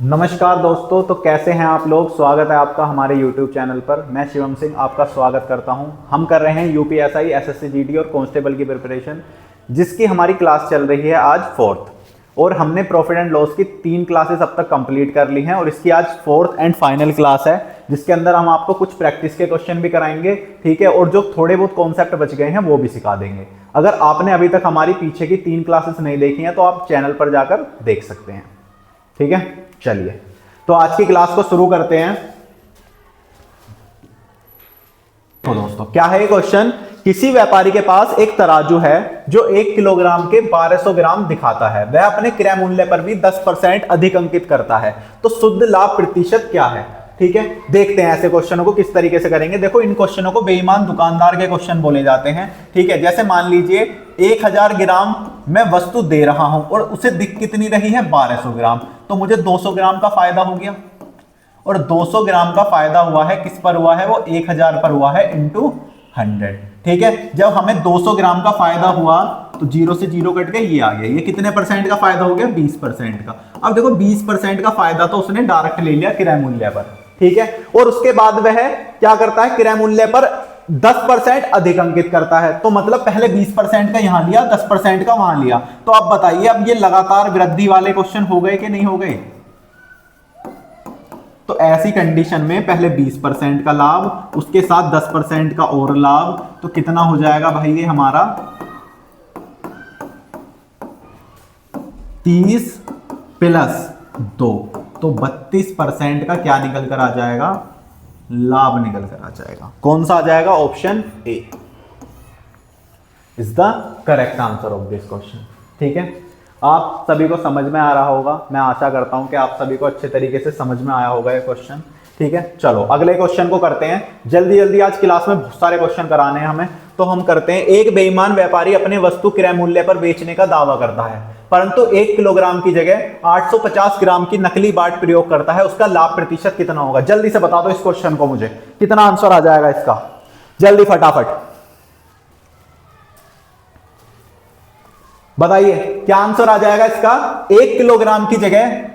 नमस्कार दोस्तों, तो कैसे हैं आप लोग। स्वागत है आपका हमारे YouTube चैनल पर। मैं शिवम सिंह आपका स्वागत करता हूं। हम कर रहे हैं यूपीएसआई, एसएससी जीडी और कांस्टेबल की प्रिपरेशन, जिसकी हमारी क्लास चल रही है आज फोर्थ। और हमने प्रॉफिट एंड लॉस की 3 क्लासेस अब तक कंप्लीट कर ली हैं और इसकी आज फोर्थ एंड फाइनल क्लास है, जिसके अंदर हम आपको कुछ प्रैक्टिस के क्वेश्चन भी कराएंगे, ठीक है, और जो थोड़े बहुत कॉन्सेप्ट बच गए हैं वो भी सिखा देंगे। अगर आपने अभी तक हमारी पीछे की 3 क्लासेस नहीं देखी हैं तो आप चैनल पर जाकर देख सकते हैं, ठीक है। चलिए, तो आज की क्लास को शुरू करते हैं। तो दोस्तों, क्या है ये क्वेश्चन। किसी व्यापारी के पास एक तराजू है जो 1 किलोग्राम के 1200 ग्राम दिखाता है। वह अपने क्रय मूल्य पर भी 10% अधिक अंकित करता है, तो शुद्ध लाभ प्रतिशत क्या है। ठीक है, देखते हैं ऐसे क्वेश्चनों को किस तरीके से करेंगे। देखो, इन क्वेश्चनों को बेईमान दुकानदार के क्वेश्चन बोले जाते हैं, ठीक है। जैसे मान लीजिए 1000 ग्राम मैं वस्तु दे रहा हूं और उसे दिख कितनी रही है 1200 ग्राम, तो मुझे 200 ग्राम का फायदा हो गया। और 200 ग्राम का फायदा हुआ है, किस पर हुआ है, वो 1000 पर हुआ है इंटू 100, ठीक है। जब हमें 200 ग्राम का फायदा हुआ तो 0 से 0 कट के ये आ गया। ये कितने परसेंट का फायदा हो गया, 20% का। अब देखो, 20% का फायदा तो उसने डायरेक्ट ले लिया क्रय मूल्य पर, ठीक है। और उसके बाद वह क्या करता है, क्रय मूल्य पर 10% अधिक अंकित करता है। तो मतलब पहले 20% का यहां लिया, 10% का वहां लिया। तो अब बताइए, अब ये लगातार वृद्धि वाले क्वेश्चन हो गए कि नहीं हो गए। तो ऐसी कंडीशन में पहले 20% का लाभ, उसके साथ 10% का और लाभ, तो कितना हो जाएगा भाई ये हमारा 30 प्लस 2, तो 32% का क्या निकल कर आ जाएगा, लाभ निकल कर आ जाएगा। कौन सा आ जाएगा, option A is the correct answer of this question, ठीक है। आप सभी को समझ में आ रहा होगा, मैं आशा करता हूं कि आप सभी को अच्छे तरीके से समझ में आया होगा ये क्वेश्चन, ठीक है। चलो अगले क्वेश्चन को करते हैं जल्दी जल्दी। आज क्लास में बहुत सारे क्वेश्चन कराने हैं हमें, तो हम करते हैं। एक बेईमान व्यापारी अपने वस्तु क्रय मूल्य पर बेचने का दावा करता है, परंतु 1 किलोग्राम की जगह 850 ग्राम की नकली बाट प्रयोग करता है। उसका लाभ प्रतिशत कितना होगा। जल्दी से बता दो इस क्वेश्चन को मुझे, कितना आंसर आ जाएगा इसका, जल्दी फटाफट बताइए क्या आंसर आ जाएगा इसका। 1 किलोग्राम की जगह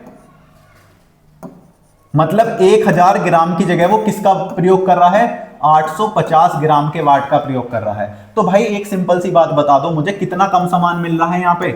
मतलब 1000 ग्राम की जगह वो किसका प्रयोग कर रहा है, 850 ग्राम के वाट का प्रयोग कर रहा है। तो भाई एक सिंपल सी बात बता दो मुझे, कितना कम सामान मिल रहा है यहां पे,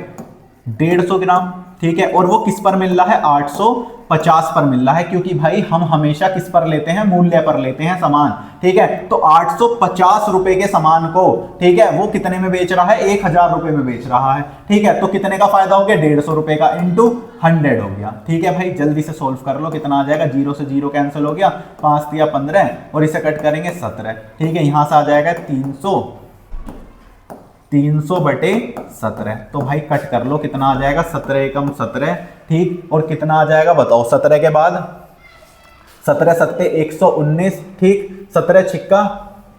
150 ग्राम, ठीक है। और वो किस पर मिल रहा है, 850 पर मिल रहा है, क्योंकि भाई हम हमेशा किस पर लेते हैं, मूल्य पर लेते हैं सामान, ठीक है। तो 850 रुपए के सामान को, ठीक है, वो कितने में बेच रहा है, 1000 रुपए में बेच रहा है, ठीक है। तो कितने का फायदा हो गया, 150 रुपए का इंटू 100 हो गया, ठीक है। भाई जल्दी से सोल्व कर लो, कितना आ जाएगा, 0 से 0 कैंसिल हो गया, 5 या 15 और इसे कट करेंगे 17, ठीक है। यहां से आ जाएगा 300 बटे 17। तो भाई कट कर लो, कितना आ जाएगा, 17 एकम 17, ठीक। और कितना आ जाएगा बताओ, 17 के बाद 17 सत्ते 119, ठीक। 17 छिक्का,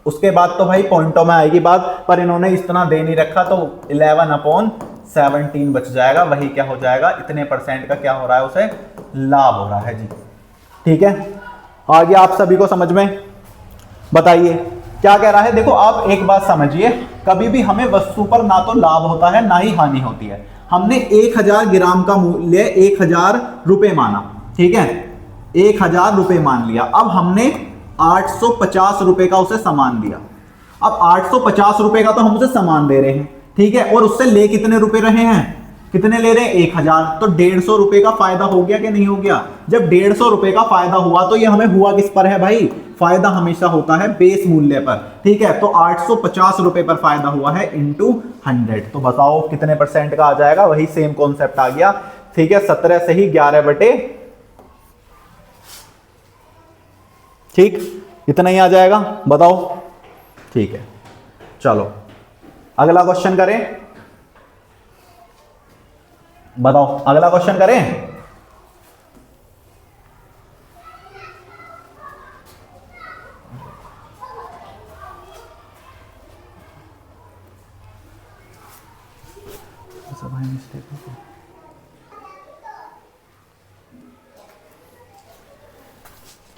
उसके बाद तो भाई पॉइंटों में आएगी बात, पर इन्होंने इस तरह दे नहीं रखा, तो 11/17 बच जाएगा। वही क्या हो जाएगा, इतने परसेंट का क्या हो रहा है, उसे लाभ हो रहा है जी, ठीक है। आगे आप सभी को समझ में, बताइए क्या कह रहा है। देखो आप एक बात समझिए, कभी भी हमें वस्तु पर ना तो लाभ होता है ना ही हानि होती है। हमने 1000 ग्राम का मूल्य 1000 रुपए माना, ठीक है, 1000 रुपए मान लिया। अब हमने 850 रुपए का उसे सामान दिया। अब 850 रुपए का तो हम उसे सामान दे रहे हैं, ठीक है, और उससे ले कितने रुपए रहे हैं, कितने ले रहे हैं, 1000। तो 150 रुपए का फायदा हो गया कि नहीं हो गया। जब 150 रुपए का फायदा हुआ तो ये हमें हुआ किस पर है भाई, फायदा हमेशा होता है बेस मूल्य पर, ठीक है। तो 850 रुपए पर फायदा हुआ है इंटू 100। तो बताओ कितने परसेंट का आ जाएगा, वही सेम कॉन्सेप्ट आ गया, ठीक है। 17 से ही 11 बटे, ठीक, इतना ही आ जाएगा, बताओ, ठीक है। चलो अगला क्वेश्चन करें, बताओ अगला क्वेश्चन करें।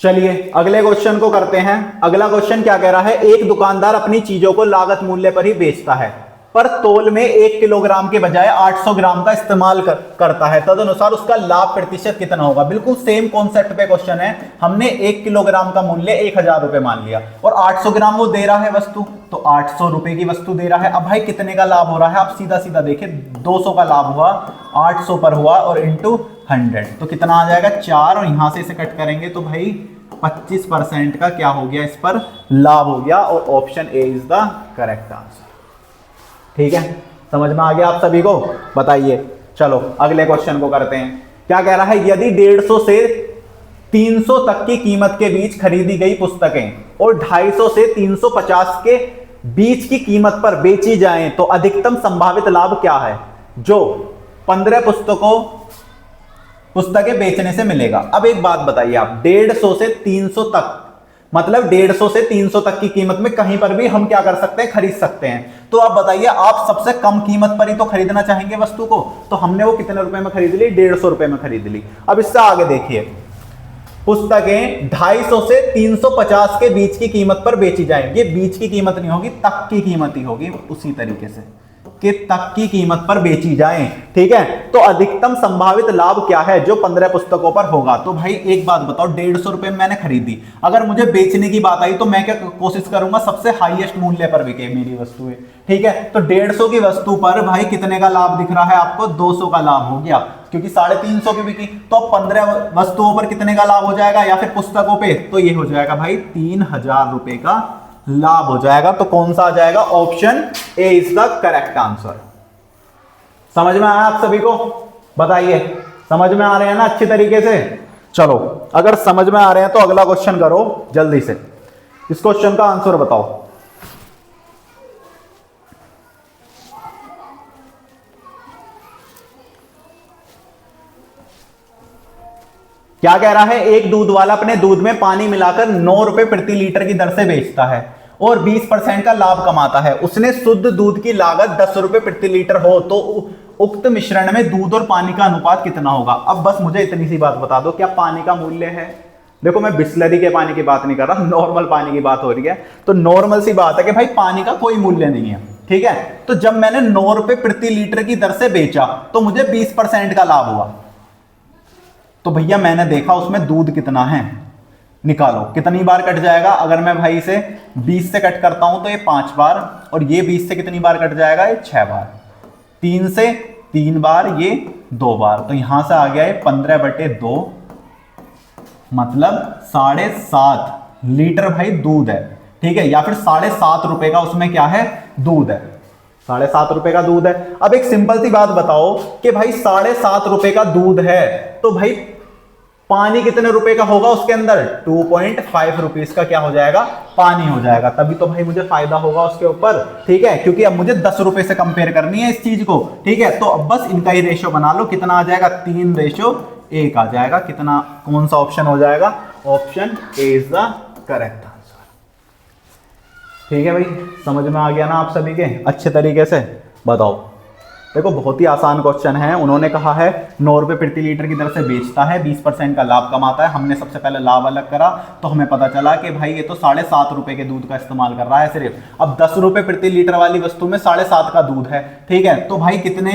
चलिए अगले क्वेश्चन को करते हैं। अगला क्वेश्चन क्या कह रहा है, एक दुकानदार अपनी चीजों को लागत मूल्य पर ही बेचता है, पर तोल में 1 किलोग्राम के बजाय 800 ग्राम का इस्तेमाल करता है, तदनुसार उसका लाभ प्रतिशत कितना होगा। बिल्कुल सेम कॉन्सेप्ट पे क्वेश्चन है। हमने 1 किलोग्राम का मूल्य 1000 रुपए मान लिया और 800 ग्राम वो दे रहा है वस्तु, तो 800 रुपए की वस्तु दे रहा है। अब भाई कितने का लाभ हो रहा है, आप सीधा सीधा देखिए, 200 का लाभ हुआ, 800 पर हुआ और इंटू 100 तो कितना आ जाएगा 4, और यहां से इसे कट करेंगे तो भाई 25% का क्या हो गया, इस पर लाभ हो गया, और option A is the correct answer. ठीक है, समझ में आ गया आप सभी को? बताइए। चलो अगले क्वेश्चन को करते हैं। क्या कह रहा है, यदि 150 से 300 तक की कीमत के बीच खरीदी गई पुस्तकें और 250 से 350 के बीच की कीमत पर बेची जाएं तो अधिकतम संभावित लाभ क्या है जो 15 पुस्तकें बेचने से मिलेगा। अब एक बात बताइए आप, 150 से 300 तक मतलब 150 से 300 तक की कीमत में कहीं पर भी हम क्या कर सकते हैं, खरीद सकते हैं। तो आप बताइए, आप सबसे कम कीमत पर ही तो खरीदना चाहेंगे वस्तु को, तो हमने वो कितने रुपए में खरीद ली, 150 रुपए में खरीद ली। अब इससे आगे देखिए, पुस्तकें 250 से 350 के बीच की कीमत पर बेची जाएंगी। बीच की कीमत नहीं होगी, तक की कीमत ही होगी, उसी तरीके से कि तक की कीमत पर बेची जाएं। ठीक है, तो अधिकतम संभावित लाभ क्या है जो 15 पुस्तकों पर होगा। तो भाई एक बात बताओ, 150 रुपए में मैंने खरीदी, अगर मुझे बेचने की बात आई तो मैं क्या कोशिश करूंगा, सबसे हाईएस्ट मूल्य पर बिके मेरी वस्तुएं। ठीक है, तो 150 की वस्तु पर भाई कितने का लाभ दिख रहा है आपको, 200 का लाभ हो गया, क्योंकि 350 की बिकी, तो 15 वस्तुओं पर कितने का लाभ हो जाएगा, या फिर पुस्तकों पे, तो ये हो जाएगा भाई 3000 रुपए का लाभ हो जाएगा। तो कौन सा आ जाएगा, option A is the correct answer. समझ में आया आप सभी को? बताइए, समझ में आ रहे हैं ना अच्छी तरीके से? चलो अगर समझ में आ रहे हैं तो अगला क्वेश्चन करो जल्दी से। इस क्वेश्चन का आंसर बताओ। क्या कह रहा है, एक दूध वाला अपने दूध में पानी मिलाकर 9 रुपए प्रति लीटर की दर से बेचता है और 20% का लाभ कमाता है। उसने शुद्ध दूध की लागत 10 रुपए प्रति लीटर हो तो उक्त मिश्रण में दूध और पानी का अनुपात कितना होगा। अब बस मुझे इतनी सी बात बता दो, क्या पानी का मूल्य है, देखो मैं बिस्लरी के पानी की बात नहीं कर रहा, नॉर्मल पानी की बात हो रही है। तो नॉर्मल सी बात है कि भाई पानी का कोई मूल्य नहीं है। ठीक है, तो जब मैंने 9 रुपए प्रति लीटर की दर से बेचा तो मुझे 20% का लाभ हुआ। तो भैया मैंने देखा उसमें दूध कितना है, निकालो कितनी बार कट जाएगा। अगर मैं भाई इसे 20 से कट करता हूं तो ये 5 बार, और ये 20 से कितनी बार कट जाएगा, ये 6 बार, 3 से 3 बार, ये 2 बार, तो यहां से आ गया ये 15/2, मतलब 7.5 लीटर भाई दूध है। ठीक है, या फिर 7.5 रुपए का उसमें क्या है, दूध है, 7.5 रुपए का दूध है। अब एक सिंपल सी बात बताओ कि भाई 7.5 रुपए का दूध है तो भाई पानी कितने रुपए का होगा उसके अंदर, 2.5 रुपीज का क्या हो जाएगा, पानी हो जाएगा। तभी तो भाई मुझे फायदा होगा उसके ऊपर। ठीक है, क्योंकि अब मुझे 10 रुपए से कंपेयर करनी है इस चीज को। ठीक है, तो अब बस इनका ही रेशियो बना लो, कितना आ जाएगा, 3:1 आ जाएगा। कितना, कौन सा ऑप्शन हो जाएगा, option A is the correct answer. ठीक है भाई, समझ में आ गया ना आप सभी के अच्छे तरीके से? बताओ, देखो बहुत ही आसान क्वेश्चन है। उन्होंने कहा है 9 रुपए प्रति लीटर की दर से बेचता है, 20% का लाभ कमाता है। हमने सबसे पहले लाभ अलग करा तो हमें पता चला कि भाई ये तो 7.5 रुपए के दूध का इस्तेमाल कर रहा है सिर्फ। अब 10 रुपए प्रति लीटर वाली वस्तु में 7.5 का दूध है। ठीक है, तो भाई कितने,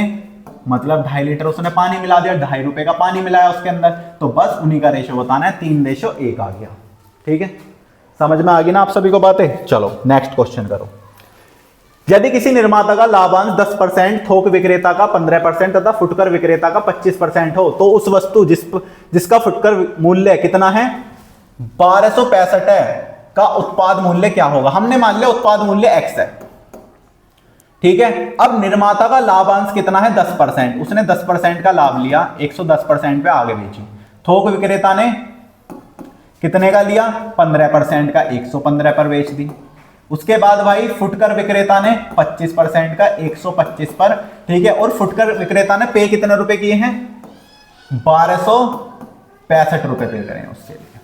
मतलब 2.5 लीटर उसने पानी मिला दिया, 2.5 रुपए का पानी मिलाया उसके अंदर, तो बस उन्हीं का रेशियो बताना है, 3:1 आ गया। ठीक है, समझ में आ गई ना आप सभी को बातें? चलो नेक्स्ट क्वेश्चन करो। यदि किसी निर्माता का लाभांश 10%, थोक विक्रेता का 15% तथा फुटकर विक्रेता का 25% हो तो उस वस्तु जिसका फुटकर मूल्य कितना है, 1265 है, का उत्पाद मूल्य क्या होगा। हमने मान लिया उत्पाद मूल्य x है। ठीक है, अब निर्माता का लाभांश कितना है, 10%, उसने 10% का लाभ लिया, 110% पे आगे बेची। थोक विक्रेता ने कितने का लिया, 15% का, 115 पर बेच दी। उसके बाद भाई फुटकर विक्रेता ने 25% का, 125 पर। ठीक है, और फुटकर विक्रेता ने पे कितने रुपए किए हैं, 1265 रुपए पे करें उसके लिए।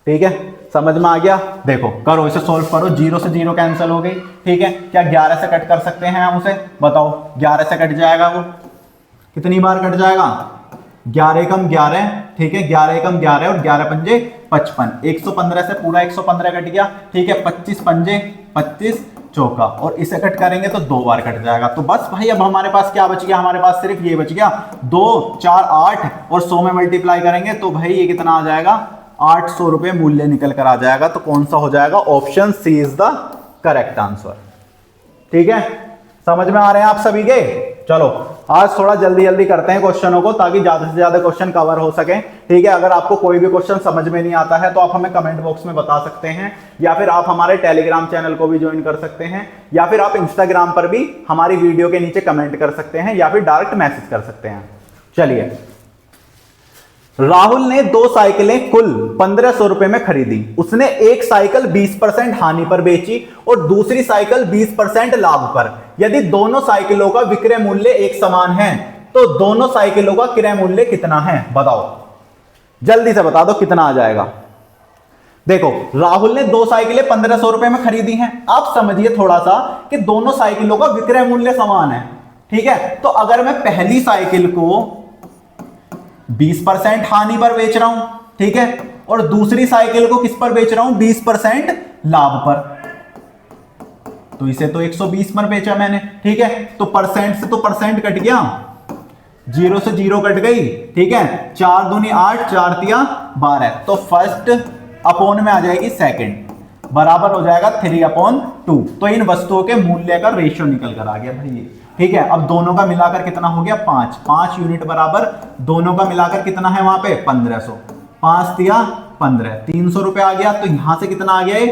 ठीक है, समझ में आ गया? देखो करो, इसे सोल्व करो, 0 से 0 कैंसिल हो गई। ठीक है, क्या 11 से कट कर सकते हैं हम उसे, बताओ। 11 से कट जाएगा, वो कितनी बार कट जाएगा, 11 एकम 11। ठीक है, 11 एकम 11 और 11 पंजे 55, 115 से पूरा 115 कट गया। ठीक है, 25 पंजे 25, चौका, और इसे कट करेंगे तो 2 बार कट जाएगा। तो बस भाई अब हमारे पास क्या बच गया, हमारे पास सिर्फ ये बच गया 2 4 8 और 100 में मल्टीप्लाई करेंगे तो भाई ये कितना आ जाएगा, 800 रुपए मूल्य निकल कर आ जाएगा। तो कौन सा हो जाएगा, option C is the correct answer. ठीक है, समझ में आ रहे हैं आप सभी के। चलो आज थोड़ा जल्दी जल्दी करते हैं क्वेश्चनों को ताकि ज्यादा से ज्यादा क्वेश्चन कवर हो सके। ठीक है, अगर आपको कोई भी क्वेश्चन समझ में नहीं आता है तो आप हमें कमेंट बॉक्स में बता सकते हैं, या फिर आप हमारे टेलीग्राम चैनल को भी ज्वाइन कर सकते हैं, या फिर आप इंस्टाग्राम पर भी हमारी वीडियो के नीचे कमेंट कर सकते हैं, या फिर डायरेक्ट मैसेज कर सकते हैं। चलिए, राहुल ने 2 साइकिलें कुल 1500 रुपए में खरीदी। उसने एक साइकिल 20% हानि पर बेची और दूसरी साइकिल 20% लाभ पर। यदि दोनों साइकिलों का विक्रय मूल्य एक समान है तो दोनों साइकिलों का क्रय मूल्य कितना है, बताओ, जल्दी से बता दो कितना आ जाएगा। देखो, राहुल ने 2 साइकिलें 1500 रुपए में खरीदी हैं। आप समझिए थोड़ा सा कि दोनों साइकिलों का विक्रय मूल्य समान है। ठीक है, तो अगर मैं पहली साइकिल को 20% हानि पर बेच रहा हूं, ठीक है, और दूसरी साइकिल को किस पर बेच रहा हूं, 20% लाभ पर, तो इसे तो 120 पर बेचा मैंने। ठीक है, तो परसेंट से तो परसेंट कट गया, 0 से 0 कट गई। ठीक है, 4 दूनी 8, 4 तिया 12, तो फर्स्ट अपॉन में आ जाएगी सेकंड, बराबर हो जाएगा 3/2। तो इन वस्तुओं के मूल्य का रेशियो निकल कर आ गया भाई ये। ठीक है, अब दोनों का मिलाकर कितना हो गया, 5 यूनिट बराबर दोनों का मिलाकर कितना है वहां पे 1500, 5 तिया 15, 300 रुपए आ गया। तो यहां से कितना आ गया,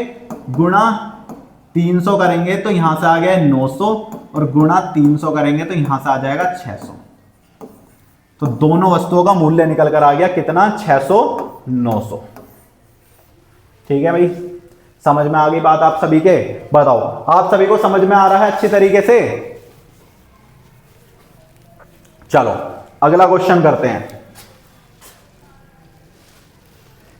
गुणा 300 करेंगे तो यहां से आ गया 900, और गुणा 300 करेंगे तो यहां से आ जाएगा 600। तो दोनों वस्तुओं का मूल्य निकल कर आ गया कितना, 600 900। ठीक है भाई, समझ में आ गई बात आप सभी के। बताओ आप सभी को समझ में आ रहा है अच्छी तरीके से। चलो अगला क्वेश्चन करते हैं।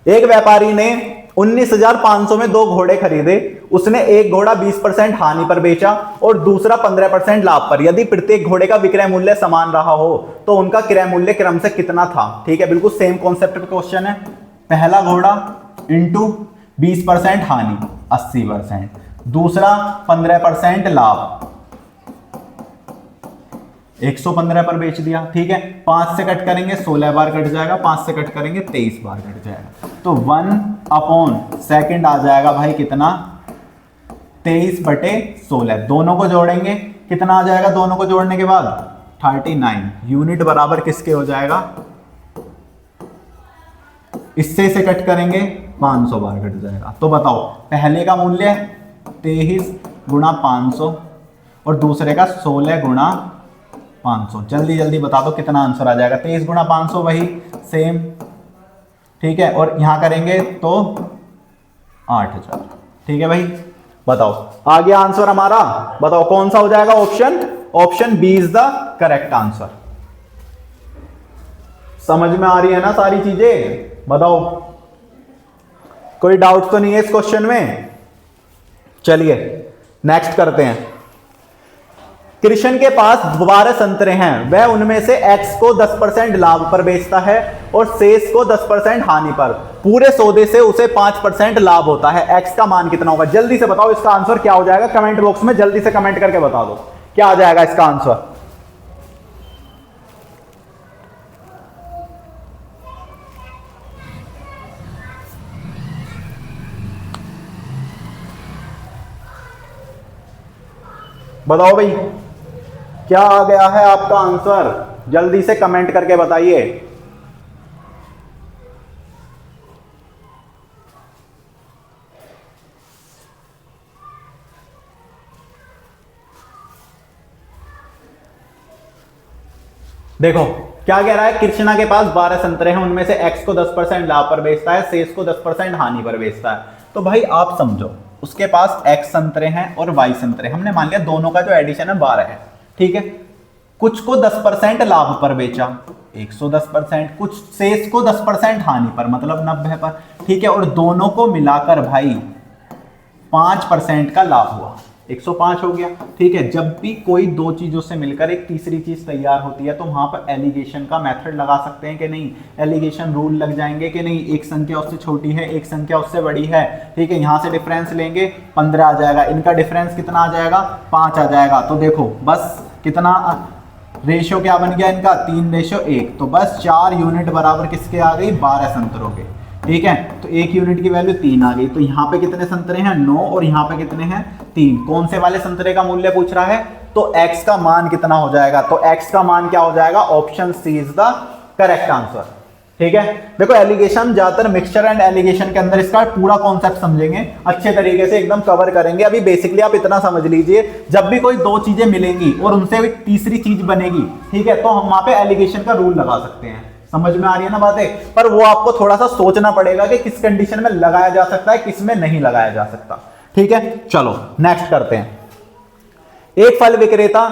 एक व्यापारी ने 19,500 में 2 घोड़े खरीदे। उसने एक घोड़ा 20% हानि पर बेचा और दूसरा 15% लाभ पर। यदि प्रत्येक घोड़े का विक्रय मूल्य समान रहा हो तो उनका क्रय मूल्य क्रम से कितना था। ठीक है, बिल्कुल सेम कॉन्सेप्ट पे क्वेश्चन है। पहला घोड़ा इंटू 20% हानि 80%, दूसरा 15% लाभ 115 पर बेच दिया। ठीक है, 5 से कट करेंगे 16 बार कट जाएगा, 5 से कट करेंगे 23 बार कट जाएगा। तो 1/2 आ जाएगा भाई कितना, 23/16। दोनों को जोड़ेंगे कितना आ जाएगा, दोनों को जोड़ने के बाद 39 यूनिट बराबर किसके हो जाएगा, इससे से कट करेंगे 500 बार कट जाएगा। तो बताओ पहले का मूल्य 23 गुणा 500 और दूसरे का 16 गुणा 500। जल्दी जल्दी बता दो कितना आंसर आ जाएगा। 23 गुणा 500 वही सेम। ठीक है, और यहां करेंगे तो 8000। ठीक है भाई, बताओ आ गया आंसर हमारा। बताओ कौन सा हो जाएगा, option B is the correct answer. समझ में आ रही है ना सारी चीजें। बताओ कोई डाउट तो नहीं है इस क्वेश्चन में। चलिए नेक्स्ट करते हैं। कृष्ण के पास 12 संतरे हैं। वह उनमें से x को 10% लाभ पर बेचता है और शेष को 10% हानि पर। पूरे सौदे से उसे 5% लाभ होता है। x का मान कितना होगा, जल्दी से बताओ इसका आंसर क्या हो जाएगा। कमेंट बॉक्स में जल्दी से कमेंट करके बता दो क्या आ जाएगा इसका आंसर। बताओ भाई क्या आ गया है आपका आंसर, जल्दी से कमेंट करके बताइए। देखो क्या कह रहा है, कृष्णा के पास 12 संतरे हैं, उनमें से x को 10% लाभ पर बेचता है, शेष को 10% हानि पर बेचता है। तो भाई आप समझो उसके पास x संतरे हैं और y संतरे। हमने मान लिया दोनों का जो एडिशन है 12 है। ठीक है, कुछ को 10% लाभ पर बेचा 110%, कुछ शेष को 10% हानि पर मतलब 90 पर। ठीक है, और दोनों को मिलाकर भाई 5% का लाभ हुआ। 105 हो गया। ठीक है, जब भी कोई दो चीजों से मिलकर एक तीसरी चीज तैयार होती है तो वहां पर एलिगेशन का मेथड लगा सकते हैं कि नहीं, एलिगेशन रूल लग जाएंगे कि नहीं। एक संख्या उससे छोटी है, एक संख्या उससे बड़ी है, ठीक है, यहां से डिफरेंस लेंगे 15 आ जाएगा, इनका डिफरेंस कितना आ जाएगा 5 आ जाएगा। तो देखो बस कितना रेशियो क्या बन गया इनका 3:1, तो बस 4 यूनिट बराबर किसके आ गई 12 संतरों के। ठीक है, तो एक यूनिट की वैल्यू 3 आ गई। तो यहाँ पे कितने संतरे हैं 9 और यहाँ पे कितने हैं 3। कौन से वाले संतरे का मूल्य पूछ रहा है, तो x का मान कितना हो जाएगा, तो x का मान क्या हो जाएगा, option C is the correct answer. ठीक है, देखो एलिगेशन ज्यादातर मिक्सचर एंड एलिगेशन के अंदर इसका पूरा कॉन्सेप्ट समझेंगे, अच्छे तरीके से एकदम कवर करेंगे। अभी बेसिकली आप इतना समझ लीजिए, जब भी कोई दो चीजें मिलेंगी और उनसे एक तीसरी चीज बनेगी, ठीक है, तो हम वहां पे एलिगेशन का रूल लगा सकते हैं। समझ में आ रही है ना बातें, पर वो आपको थोड़ा सा सोचना पड़ेगा कि किस कंडीशन में लगाया जा सकता है, किस में नहीं लगाया जा सकता। ठीक है, चलो नेक्स्ट करते हैं। एक फल विक्रेता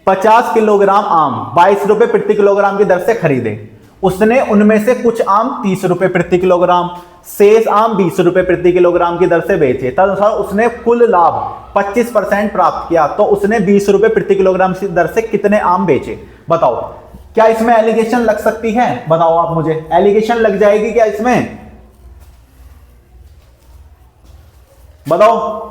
50 किलोग्राम आम 22 रुपए प्रति किलोग्राम की दर से खरीदे। उसने उनमें से कुछ आम 30 रुपए प्रति किलोग्राम, शेष आम 20 रुपए प्रति किलोग्राम की दर से बेचे। तदनुसार उसने कुल लाभ 25% प्राप्त किया। तो उसने 20 रुपए प्रति किलोग्राम की दर से कितने आम बेचे, बताओ। क्या इसमें एलिगेशन लग सकती है, बताओ आप मुझे, एलिगेशन लग जाएगी क्या इसमें, बताओ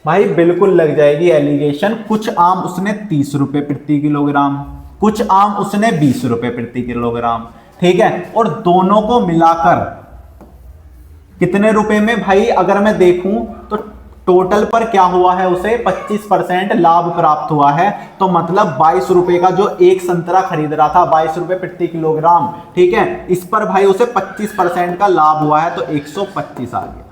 भाई। बिल्कुल लग जाएगी एलिगेशन। कुछ आम उसने 30 रुपए प्रति किलोग्राम, कुछ आम उसने 20 रुपए प्रति किलोग्राम, ठीक है, और दोनों को मिलाकर कितने रुपए में भाई, अगर मैं देखूं तो टोटल पर क्या हुआ है, उसे 25% लाभ प्राप्त हुआ है। तो मतलब 22 रुपए का जो एक संतरा खरीद रहा था 22 रुपए प्रति किलोग्राम, ठीक है, इस पर भाई उसे 25% का लाभ हुआ है, तो 125 आ गया।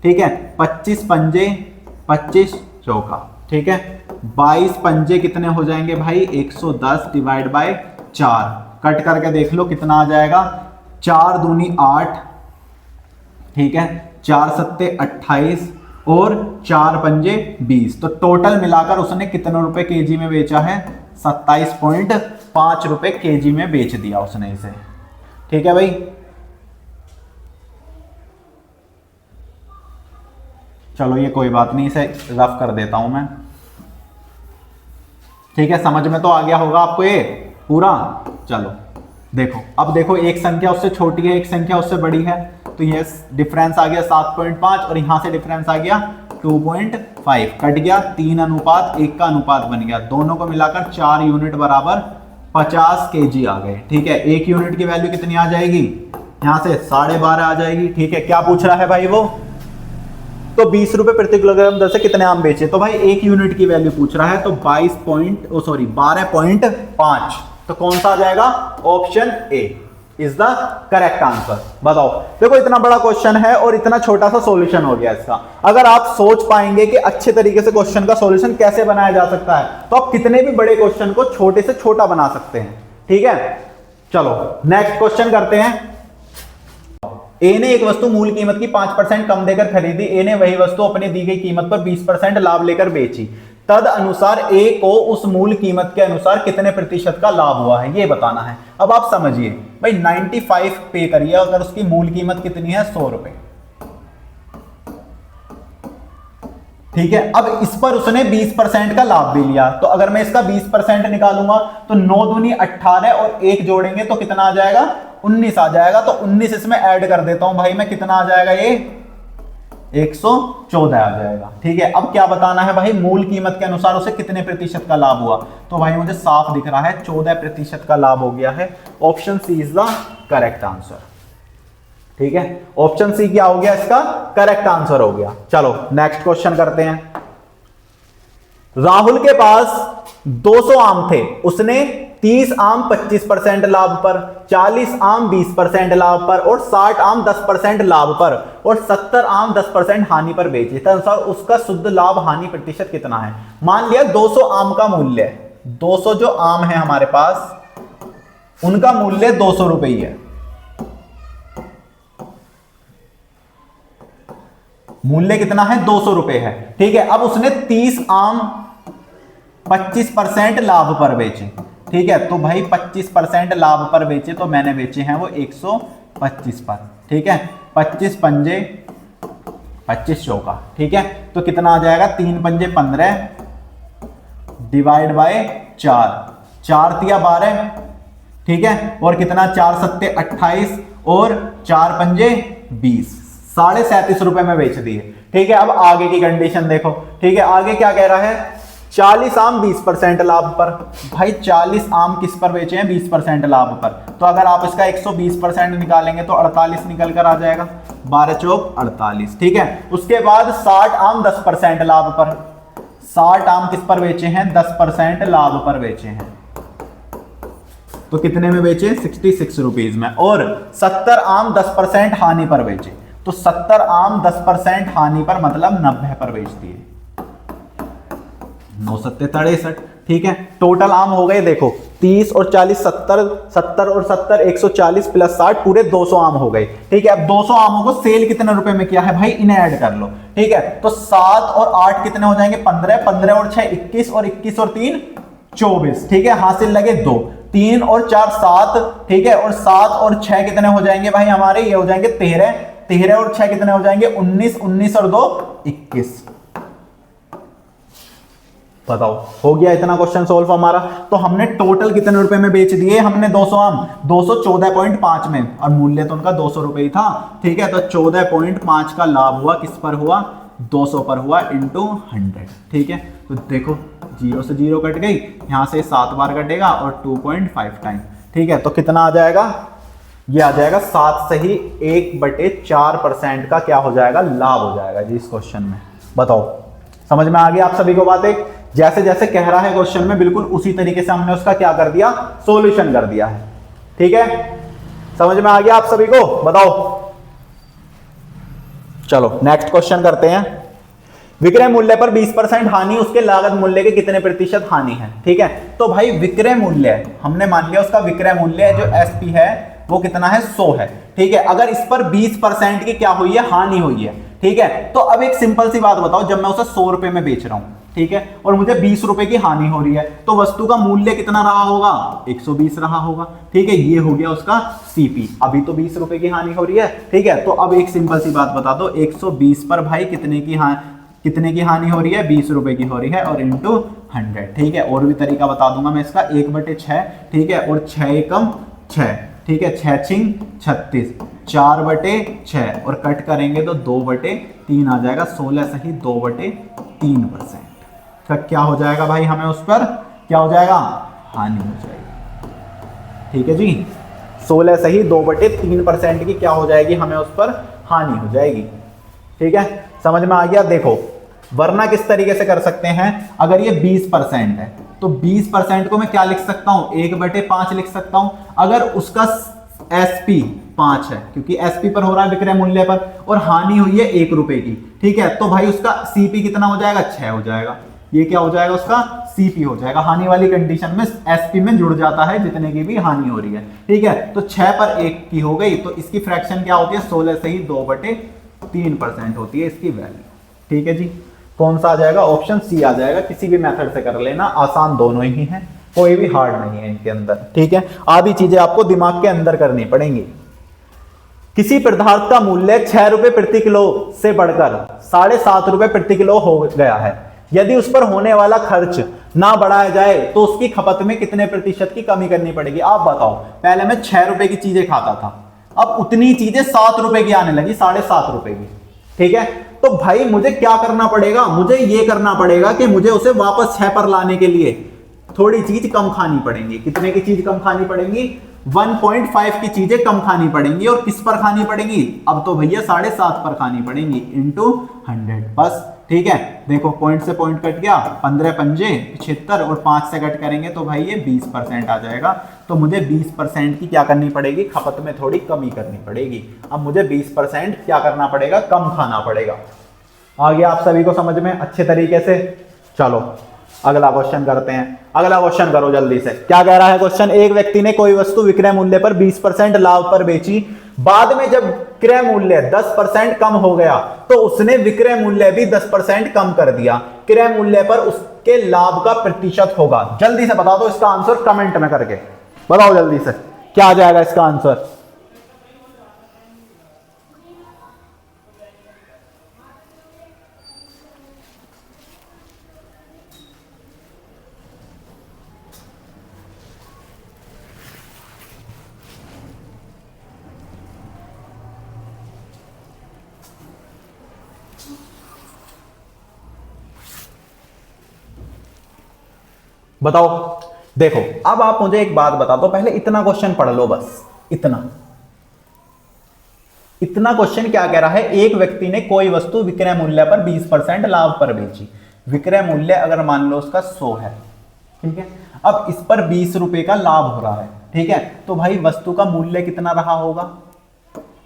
ठीक है, 25 पंजे 25 चौका, ठीक है, 22 पंजे कितने हो जाएंगे भाई 110 डिवाइड बाय 4, कट करके देख लो कितना आ जाएगा, 4 दूनी 8, ठीक है, 4 सत्ते 28 और 4 पंजे 20। तो टोटल मिलाकर उसने कितने रुपए केजी में बेचा है, 27.5 रुपए केजी में बेच दिया उसने इसे। ठीक है भाई, चलो ये कोई बात नहीं, इसे रफ कर देता हूं मैं। ठीक है, समझ में तो आ गया होगा आपको ये पूरा। चलो देखो, अब देखो एक संख्या उससे छोटी है, एक संख्या उससे बड़ी है, तो ये डिफरेंस आ गया 7.5 और यहां से डिफरेंस आ गया 2.5, कट गया 3:1 का अनुपात बन गया। दोनों को मिलाकर 4 यूनिट बराबर 50 केजी आ गए। ठीक है, एक यूनिट की वैल्यू कितनी आ जाएगी, यहां से 12.5 आ जाएगी। ठीक है, क्या पूछ रहा है भाई वो, तो 20 रुपए प्रति किलोग्राम दर से कितने आम बेचे, तो भाई एक यूनिट की वैल्यू पूछ रहा है, तो 12.5, तो कौन सा आ जाएगा, option A is the correct answer. बताओ, देखो इतना बड़ा क्वेश्चन है और इतना छोटा सा सॉल्यूशन हो गया इसका। अगर आप सोच पाएंगे कि अच्छे तरीके से क्वेश्चन का सॉल्यूशन कैसे बनाया जा सकता है, तो आप कितने भी बड़े क्वेश्चन को छोटे से छोटा बना सकते हैं। ठीक है, चलो नेक्स्ट क्वेश्चन करते हैं। ए ने एक वस्तु मूल कीमत की 5% कम देकर खरीदी। ए ने वही वस्तु अपनी दी गई कीमत पर 20% लाभ लेकर बेची। तद अनुसार ए को उस मूल कीमत के अनुसार कितने प्रतिशत का लाभ हुआ है, ये बताना है। अब आप समझिए भाई, 95 पे करिए अगर उसकी मूल कीमत कितनी है 100 रुपए। ठीक है, अब इस पर उसने 20% का लाभ भी लिया, तो अगर मैं इसका 20% निकालूंगा तो 9 दूनी 18 और 1 जोड़ेंगे तो कितना आ जाएगा 19 आ जाएगा। तो 19 इसमें ऐड कर देता हूं भाई मैं, कितना आ जाएगा ये 114 आ जाएगा। ठीक है, अब क्या बताना है भाई, मूल कीमत के अनुसार उसे कितने प्रतिशत का लाभ हुआ, तो भाई मुझे साफ दिख रहा है 14% का लाभ हो गया है। Option C is the correct answer. ठीक है, ऑप्शन सी क्या हो गया, इसका करेक्ट आंसर हो गया। चलो नेक्स्ट क्वेश्चन करते हैं। राहुल के पास 200 आम थे, उसने 30 आम 25% लाभ पर, 40 आम 20% लाभ पर और 60 आम 10% लाभ पर और 70 आम 10% हानि पर बेचे। तदनुसार उसका शुद्ध लाभ हानि प्रतिशत कितना है। मान लिया 200 आम का मूल्य, 200 जो आम है हमारे पास उनका मूल्य 200 रुपए ही है। मूल्य कितना है 200 रुपए है। ठीक है, अब उसने 30 आम 25% लाभ पर बेचे। ठीक है, तो भाई 25% लाभ पर बेचे, तो मैंने बेचे हैं वो 125 पर। ठीक है, 25 पंजे 25 चौका, ठीक है। तो कितना आ जाएगा, 3 पंजे 15 डिवाइड बाय 4, 4 तिया 12, ठीक है। और कितना, 4 सत्ते 28 और 4 पंजे 20, 37.5 रुपए में बेच दिए, ठीक है। अब आगे की कंडीशन देखो, ठीक है। आगे क्या कह रहा है, 40 आम 20% लाभ पर। भाई 40 आम किस पर बेचे हैं, 20% लाभ पर। तो अगर आप इसका 120% निकालेंगे तो 48 निकल कर आ जाएगा, 12 चौक 48, ठीक है। उसके बाद 60 आम 10% लाभ पर, 60 आम किस पर बेचे हैं, 10% लाभ पर बेचे हैं। तो कितने में बेचे, 66 रुपीज में। और 70 आम 10% हानि पर बेचे, तो 70 आम 10% हानि पर मतलब 90 पर बेच दिए, 9 सत्ते 63, ठीक है। टोटल आम हो गए देखो 30 और 40 70, 70 और 70 140 प्लस 60 पूरे 200 आम हो गए, ठीक है। अब 200 आमों को सेल कितने रुपए में किया है भाई, इन्हें ऐड कर लो, ठीक है। तो 7 और 8 कितने हो जाएंगे, 15, 15 और 6 21 और 21 और 3 24, ठीक है। हासिल लगे 2, 3 और 4 7, ठीक है। और 7 और 6 कितने हो जाएंगे भाई हमारे, ये हो जाएंगे 13, 13 और 6 कितने हो जाएंगे 19, 19 और 2 21। बताओ, हो गया इतना क्वेश्चन सोल्व हमारा। तो हमने टोटल कितने रुपए में बेच दिए, हमने 200 आम 214.5 में, और मूल्य तो उनका 200 रुपए ही था, ठीक है। तो 14.5 का लाभ हुआ, किस पर हुआ, 200 पर हुआ इंटू 100, ठीक है। तो देखो 0 से 0 कट गई, यहां से 7 बार कटेगा और 2.5 टाइम, ठीक है। तो कितना आ जाएगा, ये आ जाएगा 7 से ही 1/4% का क्या हो जाएगा, लाभ हो जाएगा जी इस क्वेश्चन में। बताओ, समझ में आ गया आप सभी को बातें, जैसे जैसे कह रहा है क्वेश्चन में बिल्कुल उसी तरीके से हमने उसका क्या कर दिया, सॉल्यूशन कर दिया है, ठीक है। समझ में आ गया आप सभी को, बताओ। चलो नेक्स्ट क्वेश्चन करते हैं। विक्रय मूल्य पर 20% हानि, उसके लागत मूल्य के कितने प्रतिशत हानि है, ठीक है। तो भाई विक्रय मूल्य हमने मान लिया, उसका विक्रय मूल्य जो एसपी है वो कितना है, 100 है, ठीक है। अगर इस पर 20% की क्या हुई है, हानि हुई है, ठीक है। तो अब एक सिंपल सी बात बताओ, जब मैं उसे 100 रुपए में बेच रहा हूं, ठीक है, और मुझे 20 रुपए की हानि हो रही है, तो वस्तु का मूल्य कितना रहा होगा, 120 रहा होगा, ठीक है। ये हो गया उसका सीपी। अभी तो 20 रुपए की हानि हो रही है, ठीक है। तो अब एक सिंपल सी बात बता दो, 120 पर भाई कितने की हानि हो रही है, 20 रुपए की हो रही है, और इंटू 100, ठीक है। और भी तरीका बता दूंगा मैं इसका, 1/6, ठीक है। और 6 एकम 6, ठीक है, 6 छिंग 36, 4/6 और कट करेंगे तो 2/3 आ जाएगा, 16 से ही 2/3%। तो क्या हो जाएगा भाई, हमें उस पर क्या हो जाएगा, हानि हो जाएगी, ठीक है जी। 16 से ही 2/3% की क्या हो जाएगी, हमें उस पर हानि हो जाएगी, ठीक है। समझ में आ गया। देखो वरना किस तरीके से कर सकते हैं, अगर ये 20% है तो 20% को मैं क्या लिख सकता हूं, 1/5 लिख सकता हूं। अगर उसका एसपी 5 है, क्योंकि एसपी पर हो रहा है विक्रय मूल्य पर, और हानि हुई है 1 रुपए की, ठीक है, तो भाई उसका सीपी कितना हो जाएगा, 6 हो जाएगा। ये क्या हो जाएगा, उसका सीपी हो जाएगा। हानि वाली कंडीशन में एसपी में जुड़ जाता है जितने की भी हानि हो रही है, ठीक है। तो 6 पर 1 की हो गई, तो इसकी फ्रैक्शन क्या होती है, 16 से ही 2/3% होती है इसकी वैल्यू, ठीक है जी। कौन सा आ जाएगा, ऑप्शन सी आ जाएगा। किसी भी मेथड से कर लेना, आसान दोनों ही हैं, कोई भी हार्ड नहीं है इनके अंदर, ठीक है। आधी चीजें आपको दिमाग के अंदर करनी पड़ेंगी। किसी पदार्थ का मूल्य 6 रुपए प्रति किलो से बढ़कर 7.5 रुपए प्रति किलो हो गया है, यदि उस पर होने वाला खर्च ना बढ़ाया जाए तो उसकी खपत में कितने प्रतिशत की कमी करनी पड़ेगी। आप बताओ, पहले मैं 6 रुपए की चीजें खाता था, अब उतनी चीजें 7 रुपए की आने लगी, 7.5 रुपए की, ठीक है। तो भाई मुझे क्या करना पड़ेगा, मुझे ये करना पड़ेगा कि मुझे उसे वापस 6 पर लाने के लिए थोड़ी चीज कम खानी पड़ेंगी। कितने की चीज कम खानी पड़ेंगी, 1.5 की चीजें कम खानी पड़ेंगी। और किस पर खानी पड़ेंगी, अब तो भैया 7.5 पर खानी पड़ेंगी, इंटू 100 बस, ठीक है। देखो पॉइंट से पॉइंट कट गया, 15 पंजे 75 और 5 से कट करेंगे तो भाई ये 20% आ जाएगा। तो मुझे 20% की क्या करनी पड़ेगी, खपत में थोड़ी कमी करनी पड़ेगी। अब मुझे 20% क्या करना पड़ेगा, कम खाना पड़ेगा। आ गया आप सभी को समझ में अच्छे तरीके से। चलो अगला क्वेश्चन करते हैं। अगला क्वेश्चन करो जल्दी से। क्या कह रहा है क्वेश्चन, एक व्यक्ति ने कोई वस्तु विक्रय मूल्य पर 20% लाभ पर बेची, बाद में जब क्रय मूल्य 10% कम हो गया तो उसने विक्रय मूल्य भी 10% कम कर दिया। क्रय मूल्य पर उसके लाभ का प्रतिशत होगा। जल्दी से बता दो इसका आंसर कमेंट में करके बताओ जल्दी से, क्या आ जाएगा इसका आंसर। बताओ। देखो अब आप मुझे एक बात बता दो, पहले इतना क्वेश्चन पढ़ लो, बस इतना क्वेश्चन क्या कह रहा है। एक व्यक्ति ने कोई वस्तु विक्रय मूल्य पर 20% लाभ पर बेची। विक्रय मूल्य अगर मान लो उसका 100 है, ठीक है। अब इस पर 20 रुपए का लाभ हो रहा है, ठीक है। तो भाई वस्तु का मूल्य कितना रहा होगा?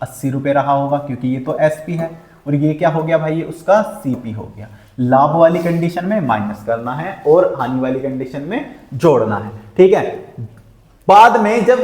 80 रुपए रहा होगा, क्योंकि ये तो एसपी है और ये क्या हो गया भाई, उसका सीपी हो गया। लाभ वाली कंडीशन में माइनस करना है और हानि वाली कंडीशन में जोड़ना है, ठीक है। बाद में जब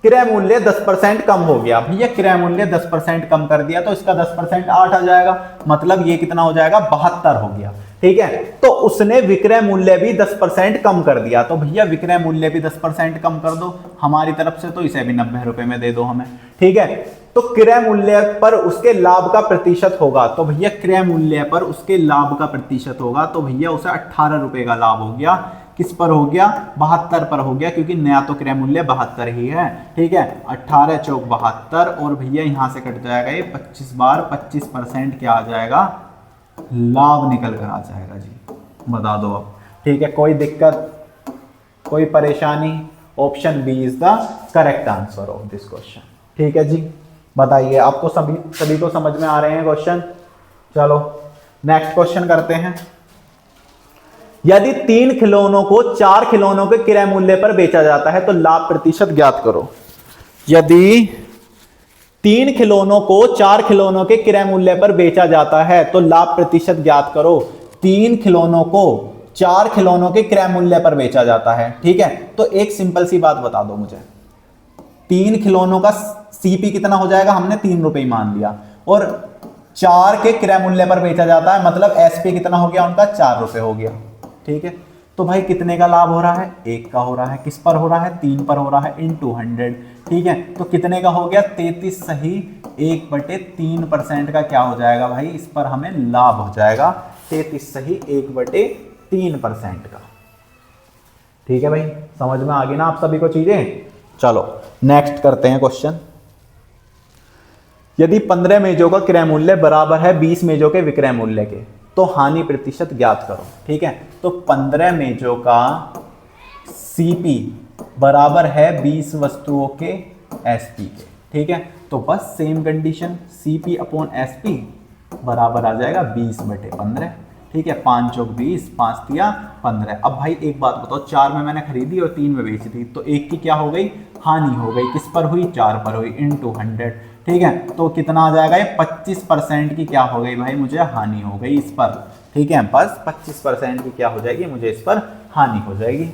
क्रय मूल्य 10% कम हो गया, भैया क्रय मूल्य 10% कम कर दिया तो इसका 10% 8 आ जाएगा, मतलब ये कितना हो जाएगा, 72 हो गया, ठीक है। तो उसने विक्रय मूल्य भी 10% कम कर दिया, तो भैया विक्रय मूल्य भी 10% कम कर दो हमारी तरफ से, तो इसे भी 90 रुपए में दे दो हमें, ठीक है। तो क्रय मूल्य पर उसके लाभ का प्रतिशत होगा, तो भैया क्रय मूल्य पर उसके लाभ का प्रतिशत होगा, तो भैया उसे 18 रुपए का लाभ हो गया। किस पर हो गया? 72 पर हो गया, क्योंकि नया तो क्रय मूल्य 72 ही है, ठीक है। 18 चौक 72 और भैया यहां से कट जाएगा ये 25 बार 25% क्या आ जाएगा, लाभ निकल कर आ जाएगा जी। बता दो अब, ठीक है। कोई दिक्कत, कोई परेशानी? Option B is the correct answer of this question, ठीक है जी। बताइए, आपको सभी को समझ में आ रहे हैं क्वेश्चन? चलो नेक्स्ट क्वेश्चन करते हैं। यदि 3 खिलौनों को 4 खिलौनों के क्रय मूल्य पर बेचा जाता है तो लाभ प्रतिशत ज्ञात करो। यदि 3 खिलौनों को 4 खिलौनों के क्रय मूल्य पर बेचा जाता है तो लाभ प्रतिशत ज्ञात करो। 3 खिलौनों को 4 खिलौनों के क्रय मूल्य पर बेचा जाता है, ठीक है। तो एक सिंपल सी बात बता दो मुझे, 3 खिलौनों का सीपी कितना हो जाएगा, हमने 3 रुपए ही मान लिया, और 4 के क्रय मूल्य पर बेचा जाता है, मतलब एसपी कितना हो गया उनका, 4 रुपए हो गया, ठीक है। तो भाई कितने का लाभ हो रहा है? 1 का हो रहा है। किस पर हो रहा है? 3 पर हो रहा है, इनटू 100, ठीक है। तो कितने का हो गया? 33 सही 1/3% का क्या हो जाएगा भाई, इस पर हमें लाभ हो जाएगा 33 सही 1/3% का, ठीक है भाई। समझ में आ गई ना आप सभी को चीजें? चलो नेक्स्ट करते हैं क्वेश्चन। यदि 15 मेजों का क्रय मूल्य बराबर है 20 मेजों के विक्रय मूल्य के तो हानि प्रतिशत ज्ञात करो, ठीक है। तो 15 मेजों का सीपी बराबर है 20 वस्तुओं के एसपी के, ठीक है। तो बस same condition, CP upon SP बराबर आ जाएगा 20/15, ठीक है। 5 चौक 20, 5 तिया 15। अब भाई एक बात बताओ, 4 में मैंने खरीदी और 3 में बेची थी, तो 1 की क्या हो गई, हानि हो गई। किस पर हुई? 4 पर हुई, इनटू 100, ठीक है। तो कितना आ जाएगा, ये 25% की क्या हो गई भाई, मुझे हानि हो गई इस पर, ठीक है। बस 25% की क्या हो जाएगी, मुझे इस पर हानि हो जाएगी,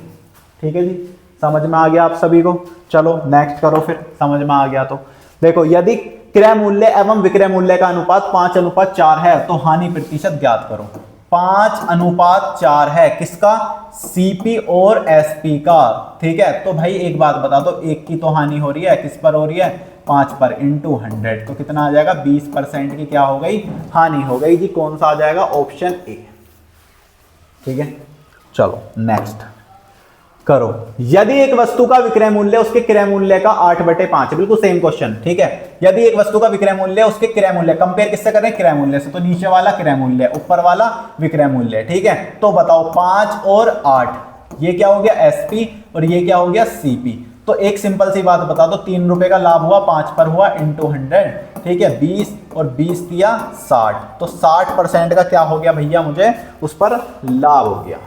ठीक है जी। समझ में आ गया आप सभी को? चलो नेक्स्ट करो फिर, समझ में आ गया तो। देखो, यदि क्रय मूल्य एवं विक्रय मूल्य का अनुपात 5:4 है तो हानि प्रतिशत ज्ञात करो। 5:4 है, किसका? सीपी और एसपी का, ठीक है। तो भाई एक बात बता दो, 1 की तो हानि हो रही है, किस पर हो रही है? 5 पर, इनटू 100, तो कितना आ जाएगा, 20% की क्या हो गई, हानि हो गई जी। कौन सा आ जाएगा? ऑप्शन ए, ठीक है। चलो नेक्स्ट करो। यदि एक वस्तु का विक्रय मूल्य उसके क्रय मूल्य का 8/5, बिल्कुल सेम क्वेश्चन, ठीक है। यदि एक वस्तु का विक्रय मूल्य उसके क्रय मूल्य, कंपेयर किससे करें? क्रय मूल्य से, तो नीचे वाला क्रय मूल्य, ऊपर वाला विक्रय मूल्य, ठीक है। तो बताओ 5 और 8, ये क्या हो गया, एसपी, और ये क्या हो गया, सीपी। तो एक सिंपल सी बात बता दो, 3 रुपए का लाभ हुआ, 5 पर हुआ, इनटू 100, ठीक है। 20 और 20 दिया 60, तो 60% का क्या हो गया भैया, मुझे उस पर लाभ हो गया,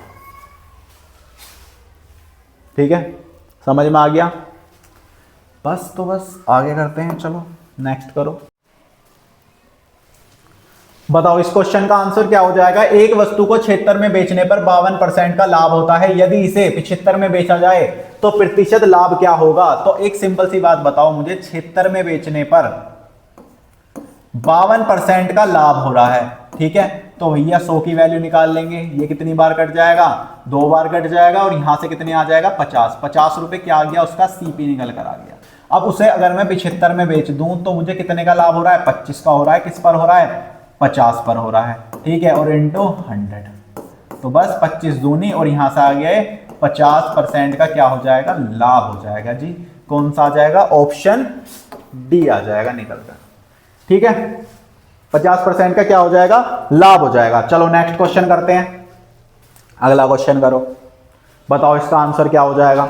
ठीक है। समझ में आ गया? बस तो बस आगे करते हैं, चलो नेक्स्ट करो। बताओ इस क्वेश्चन का आंसर क्या हो जाएगा। एक वस्तु को 76 में बेचने पर 52% का लाभ होता है, यदि इसे 75 में बेचा जाए तो प्रतिशत लाभ क्या होगा। तो एक सिंपल सी बात बताओ मुझे, 76 में बेचने पर 52% का लाभ हो रहा है, ठीक है। तो भैया 100 की वैल्यू निकाल लेंगे, ये कितनी बार कट जाएगा, 2 बार कट जाएगा, और यहां से कितने आ जाएगा, 50 रुपए क्या आ गया, उसका सीपी निकल कर आ गया। अब उसे अगर मैं 75 में बेच दूं तो मुझे कितने का लाभ हो रहा है, 25 का हो रहा है। किस पर हो रहा है, 50 पर हो रहा है, ठीक है, और इनटू 100, तो बस 25 दूनी, और यहां से आ गए 50% का क्या हो जाएगा, लाभ हो जाएगा जी। कौन सा आ जाएगा, ऑप्शन डी आ जाएगा निकल कर, ठीक है। 50% का क्या हो जाएगा, लाभ हो जाएगा। चलो नेक्स्ट क्वेश्चन करते हैं, अगला क्वेश्चन करो। बताओ इसका आंसर क्या हो जाएगा।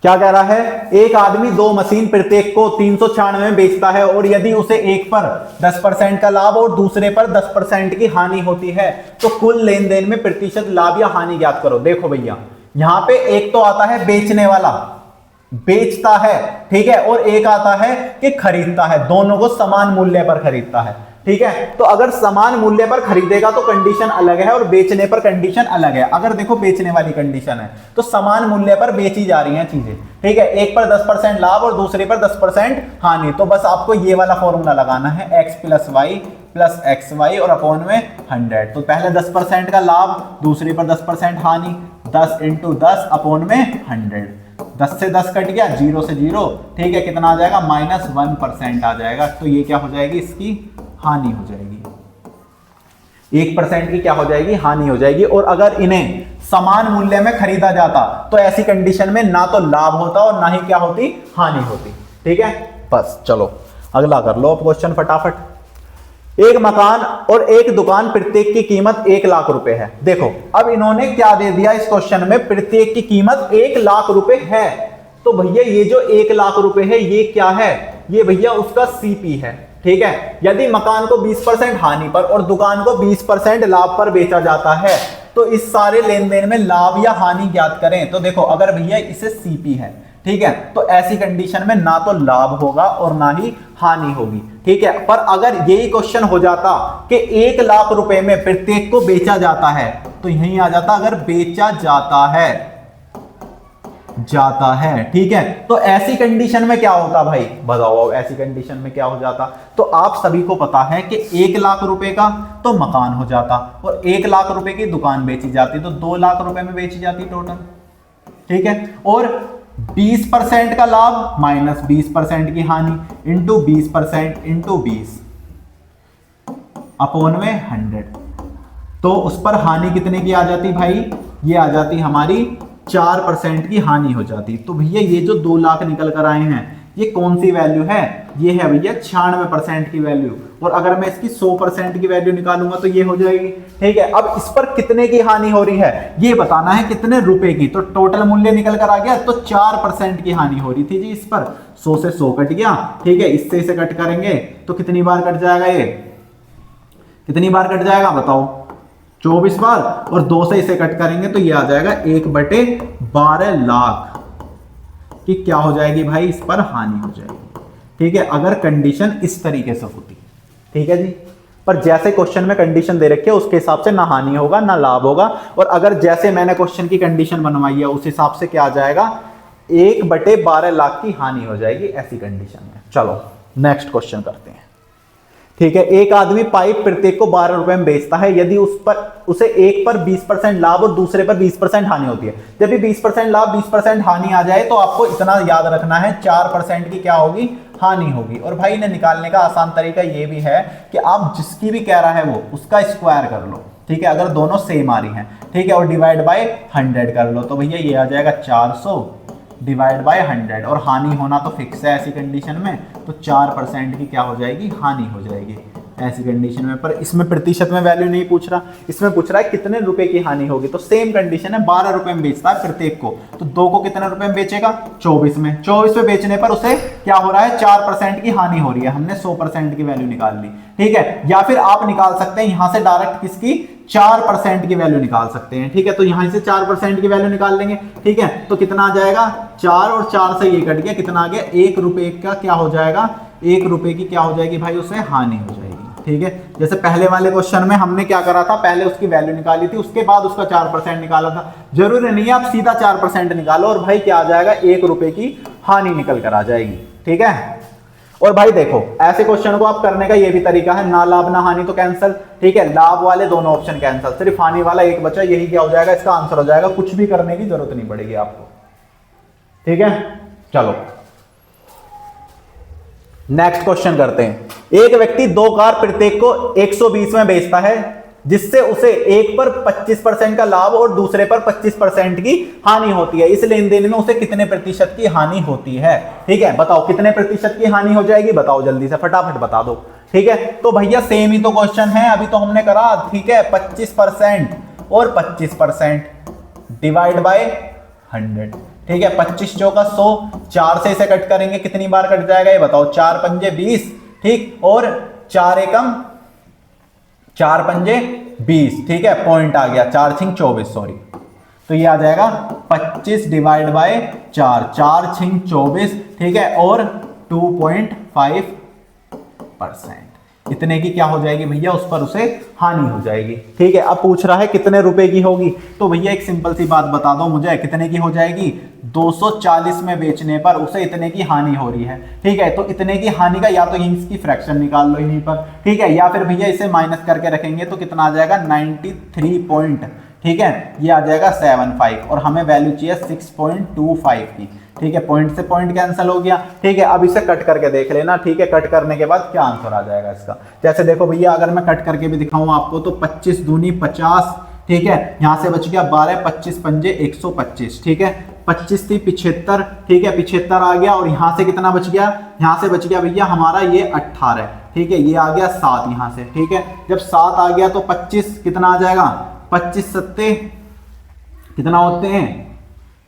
क्या कह रहा है, एक आदमी दो मशीन प्रत्येक को 396 में बेचता है और यदि उसे एक पर 10% का लाभ और दूसरे पर 10% की हानि होती है तो कुल लेन देन में प्रतिशत लाभ या हानि ज्ञात करो। देखो भैया, यहां पे एक तो आता है बेचने वाला, बेचता है, ठीक है, और एक आता है कि खरीदता है, दोनों को समान मूल्य पर खरीदता है, ठीक है। तो अगर समान मूल्य पर खरीदेगा तो कंडीशन अलग है और बेचने पर कंडीशन अलग है। अगर देखो बेचने वाली कंडीशन है तो समान मूल्य पर बेची जा रही हैं चीजें, ठीक है, एक पर 10% लाभ और दूसरे पर 10% हानि। तो बस आपको ये वाला फॉर्मूला लगाना है, x प्लस एक्स वाई और अपॉन में 100। तो पहले 10% का लाभ, दूसरे पर 10% हानि, 10 × 10 अपॉन में 100। 10 से 10 कट गया, 0 से 0, ठीक है, कितना आ जाएगा, -1% आ जाएगा। तो ये क्या हो जाएगी, इसकी हानि हो जाएगी। 1% की क्या हो जाएगी, हानि हो जाएगी। और अगर इन्हें समान मूल्य में खरीदा जाता तो ऐसी कंडीशन में ना तो लाभ होता और ना ही क्या होती, हानि होती, ठीक है। बस चलो अगला कर लो अब क्वेश्चन फटाफट। एक मकान और एक दुकान प्रत्येक की कीमत 1 लाख रुपए है। देखो अब इन्होंने क्या दे दिया इस क्वेश्चन में, प्रत्येक की कीमत 1 लाख रुपए है। तो भैया ये जो 1 लाख रुपए है ये क्या है, ये भैया उसका सीपी है, ठीक है। यदि मकान को 20% हानि पर और दुकान को 20% लाभ पर बेचा जाता है तो इस सारे लेन देन में लाभ या हानि ज्ञात करें। तो देखो अगर भैया इसे सीपी है, ठीक है, तो ऐसी कंडीशन में ना तो लाभ होगा और ना ही हानि होगी, ठीक है। पर अगर यही क्वेश्चन हो जाता कि 1 लाख रुपए में प्रत्येक को बेचा जाता है तो यही आ जाता, अगर बेचा जाता है, ठीक है। तो ऐसी कंडीशन में क्या होता भाई, बताओ ऐसी कंडीशन में क्या हो जाता। तो आप सभी को पता है कि 1 लाख रुपए का तो मकान हो जाता और 1 लाख रुपए की दुकान बेची जाती, तो 2 लाख रुपए में बेची जाती टोटल, ठीक है। और 20% का लाभ माइनस 20% की हानि इंटू 20% इंटू 20 अपॉन में 100। तो उस पर हानि कितने की आ जाती भाई, ये आ जाती हमारी 4% की हानि हो जाती। तो भैया ये जो 2 लाख निकल कर आए हैं ये कौन सी वैल्यू है, ये है भैया 96% की वैल्यू। और अगर मैं इसकी 100% की वैल्यू निकालूंगा तो ये हो जाएगी, ठीक है। अब इस पर कितने की हानि हो रही है ये बताना है, कितने रुपए की। तो टोटल मूल्य निकल कर आ गया, तो 4% की हानि हो रही थी जी इस पर। 100 से 100 कट गया, ठीक है, इससे इसे कट करेंगे तो कितनी बार कट जाएगा, ये कितनी बार कट जाएगा बताओ, 24 बार। और 2 से इसे कट करेंगे तो ये आ जाएगा 1/12 लाख कि क्या हो जाएगी भाई, इस पर हानि हो जाएगी, ठीक है, अगर कंडीशन इस तरीके से होती, ठीक है जी। पर जैसे क्वेश्चन में कंडीशन दे रखी है उसके हिसाब से ना हानि होगा ना लाभ होगा। और अगर जैसे मैंने क्वेश्चन की कंडीशन बनवाई है उस हिसाब से क्या आ जाएगा, 1/12 लाख की हानि हो जाएगी ऐसी कंडीशन में। चलो नेक्स्ट क्वेश्चन करते हैं, ठीक है। एक आदमी पाइप प्रत्येक को 12 रुपए में बेचता है, यदि उसे एक पर 20% लाभ और दूसरे पर 20% हानि होती है। जब भी 20% लाभ 20% हानि आ जाए तो आपको इतना याद रखना है 4% की क्या होगी, हानि होगी। और भाई इन्हें निकालने का आसान तरीका ये भी है कि आप जिसकी भी कह रहा है वो उसका स्क्वायर कर लो, ठीक है, अगर दोनों सेम आ रही हैं, ठीक है, और डिवाइड बाय 100 कर लो। तो भैया ये आ जाएगा 400 डिवाइड बाय 100। और हानि होना तो फिक्स है ऐसी कंडीशन में, तो 4% की क्या हो जाएगी, हानि हो जाएगी ऐसी कंडीशन में। पर इसमें प्रतिशत में वैल्यू नहीं पूछ रहा, इसमें पूछ रहा है कितने रुपए की हानि होगी। तो सेम कंडीशन है, 12 रुपए में बेचता है प्रत्येक को, तो 2 को कितने रुपए में बेचेगा, 24 में। 24 में बेचने पर उसे क्या हो रहा है, 4% की हानि हो रही है। हमने 100% की वैल्यू निकाल ली, ठीक है। या फिर आप निकाल सकते हैं यहां से डायरेक्ट किसकी, 4% की वैल्यू निकाल सकते हैं, ठीक है। तो यहां से 4% की वैल्यू निकाल लेंगे, ठीक है। तो कितना आ जाएगा, 4 और 4 से ये कट गया, कितना आ गया, 1 रुपए का क्या हो जाएगा, 1 रुपए की क्या हो जाएगी भाई, उसे हानि हो जाएगी, ठीक है। जैसे पहले वाले क्वेश्चन में हमने क्या करा था, पहले उसकी वैल्यू निकाली थी, उसके बाद उसका 4% निकाला था। जरूरी नहीं है आप सीधा 4% निकालो और भाई क्या आ जाएगा, 1 रुपए की हानि निकल कर आ जाएगी, ठीक है। और भाई देखो ऐसे क्वेश्चन को आप करने का ये भी तरीका है, ना लाभ ना हानि तो कैंसिल, ठीक है, लाभ वाले दोनों ऑप्शन कैंसिल, सिर्फ हानि वाला एक बचा, यही क्या हो जाएगा, इसका आंसर हो जाएगा। कुछ भी करने की जरूरत नहीं पड़ेगी आपको, ठीक है। चलो नेक्स्ट क्वेश्चन करते हैं। एक व्यक्ति 2 कार प्रत्येक को 120 में बेचता है, जिससे उसे एक पर 25% का लाभ और दूसरे पर 25% की हानि होती है। इस लेन देन में उसे कितने प्रतिशत की हानि होती है, ठीक है। बताओ कितने प्रतिशत की हानि हो जाएगी, बताओ जल्दी से फटाफट बता दो, ठीक है। तो भैया सेम ही तो क्वेश्चन है, अभी तो हमने करा, ठीक है। 25% और 25% डिवाइड बाय 100, ठीक है। 25 चौका 100, 4 से इसे कट करेंगे, कितनी बार कट जाएगा ये बताओ? 4 पंजे 20, ठीक, और 4 एकम 4 पंजे 20, ठीक है। पॉइंट आ गया, 4 छिंग 24, सॉरी। तो ये आ जाएगा 25 डिवाइड बाय 4, 4 छिंग 24, ठीक है, और 2.5%। इतने की क्या हो जाएगी भैया? उस पर उसे हानि हो जाएगी, ठीक है। अब पूछ रहा है कितने रुपए की होगी, तो भैया एक सिंपल सी बात बता दो मुझे, कितने की हो जाएगी? 240 में बेचने पर उसे इतने की हानि हो रही है, ठीक है। तो इतने की हानि का या तो इसकी फ्रैक्शन निकाल लो इन्हीं पर, ठीक है, या फिर भैया इसे माइनस करके रखेंगे तो कितना आ जाएगा? 93 पॉइंट, ठीक है, ये आ जाएगा 75, और हमें वैल्यू चाहिए 6.25 की, ठीक है। पॉइंट से पॉइंट कैंसिल हो गया, ठीक है। अब इसे कट करके देख लेना, ठीक है। कट करने के बाद क्या आंसर आ जाएगा इसका? जैसे देखो भैया, अगर मैं कट करके भी दिखाऊं आपको तो 25 दूनी 50, ठीक है, यहां से बच गया 12, 25 पंजे 125, ठीक है। 25 थी 75, ठीक है, 75 आ गया, और यहां से कितना बच गया? यहां से बच गया भैया हमारा ये 18, ठीक है, ये आ गया 7 यहां से, ठीक है। जब 7 आ गया तो 25 कितना आ जाएगा? 25 सत्ते कितना होते हैं?